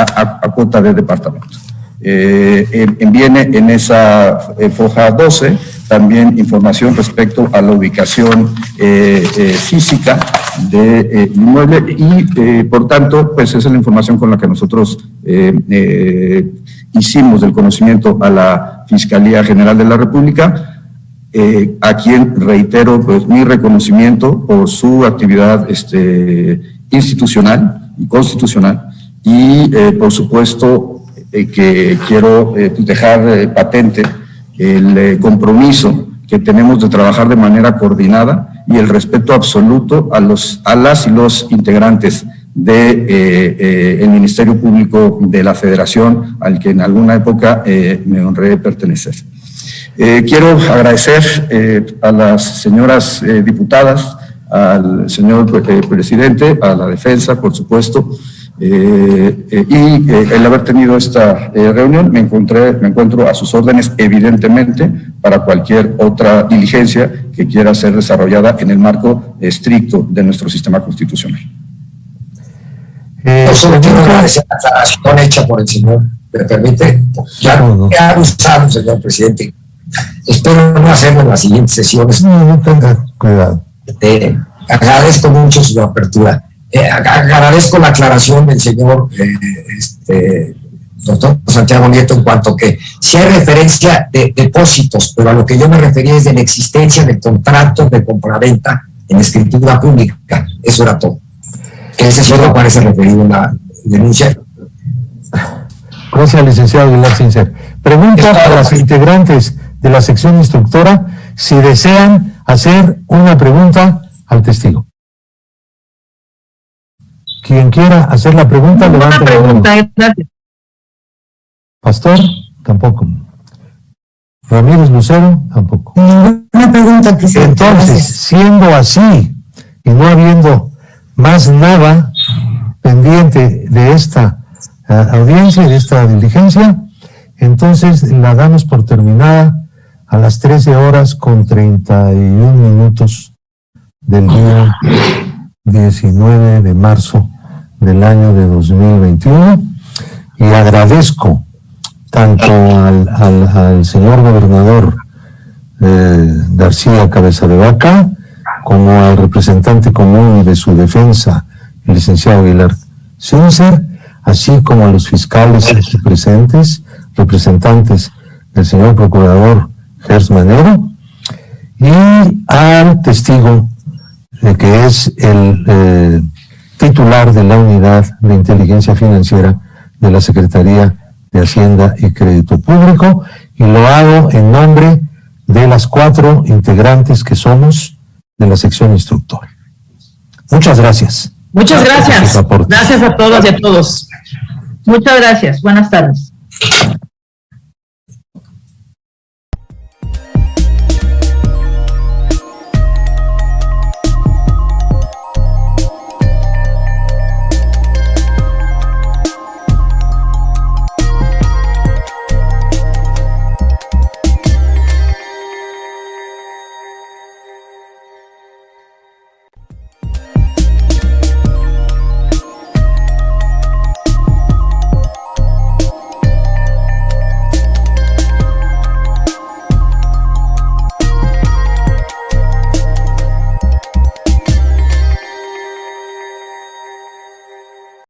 Viene en esa foja 12 también información respecto a la ubicación física del inmueble y por tanto pues esa es la información con la que nosotros hicimos del conocimiento a la Fiscalía General de la República, a quien reitero pues mi reconocimiento por su actividad institucional y constitucional y por supuesto que quiero dejar patente el compromiso que tenemos de trabajar de manera coordinada y el respeto absoluto a las y los integrantes del Ministerio Público de la Federación, al que en alguna época me honré pertenecer. Quiero agradecer a las señoras diputadas, al señor presidente, a la defensa, por supuesto, y el haber tenido esta reunión me encuentro a sus órdenes evidentemente para cualquier otra diligencia que quiera ser desarrollada en el marco estricto de nuestro sistema constitucional. Yo solo quiero agradecer la aclaración hecha por el señor, ¿me permite? Ya he abusado, señor presidente. Espero no hacerlo en las siguientes sesiones. No tenga cuidado. Agradezco mucho su apertura. Agradezco la aclaración del señor doctor Santiago Nieto en cuanto que si hay referencia de depósitos, pero a lo que yo me refería es de la existencia de contratos de compraventa en escritura pública. Eso era todo. Ese solo parece referido en la denuncia. Gracias, licenciado Aguilar Sincer. Pregunta a las integrantes de la sección instructora si desean hacer una pregunta al testigo. Quien quiera hacer la pregunta, levante la mano. Gracias. Pastor, tampoco. Ramírez Lucero, tampoco. Una pregunta, presidente. Entonces, siendo así y no habiendo más nada pendiente de esta audiencia y de esta diligencia, entonces la damos por terminada a las 13:31 del día 19 de marzo del año de 2021, y agradezco tanto al señor gobernador García Cabeza de Vaca, como al representante común de su defensa, el licenciado Aguilar Sincer, así como a los fiscales aquí presentes, representantes del señor procurador Gers Manero, y al testigo que es el titular de la Unidad de Inteligencia Financiera de la Secretaría de Hacienda y Crédito Público, y lo hago en nombre de las 4 integrantes que somos de la sección instructora. Muchas gracias. Muchas gracias. Gracias a todas y a todos. Muchas gracias. Buenas tardes.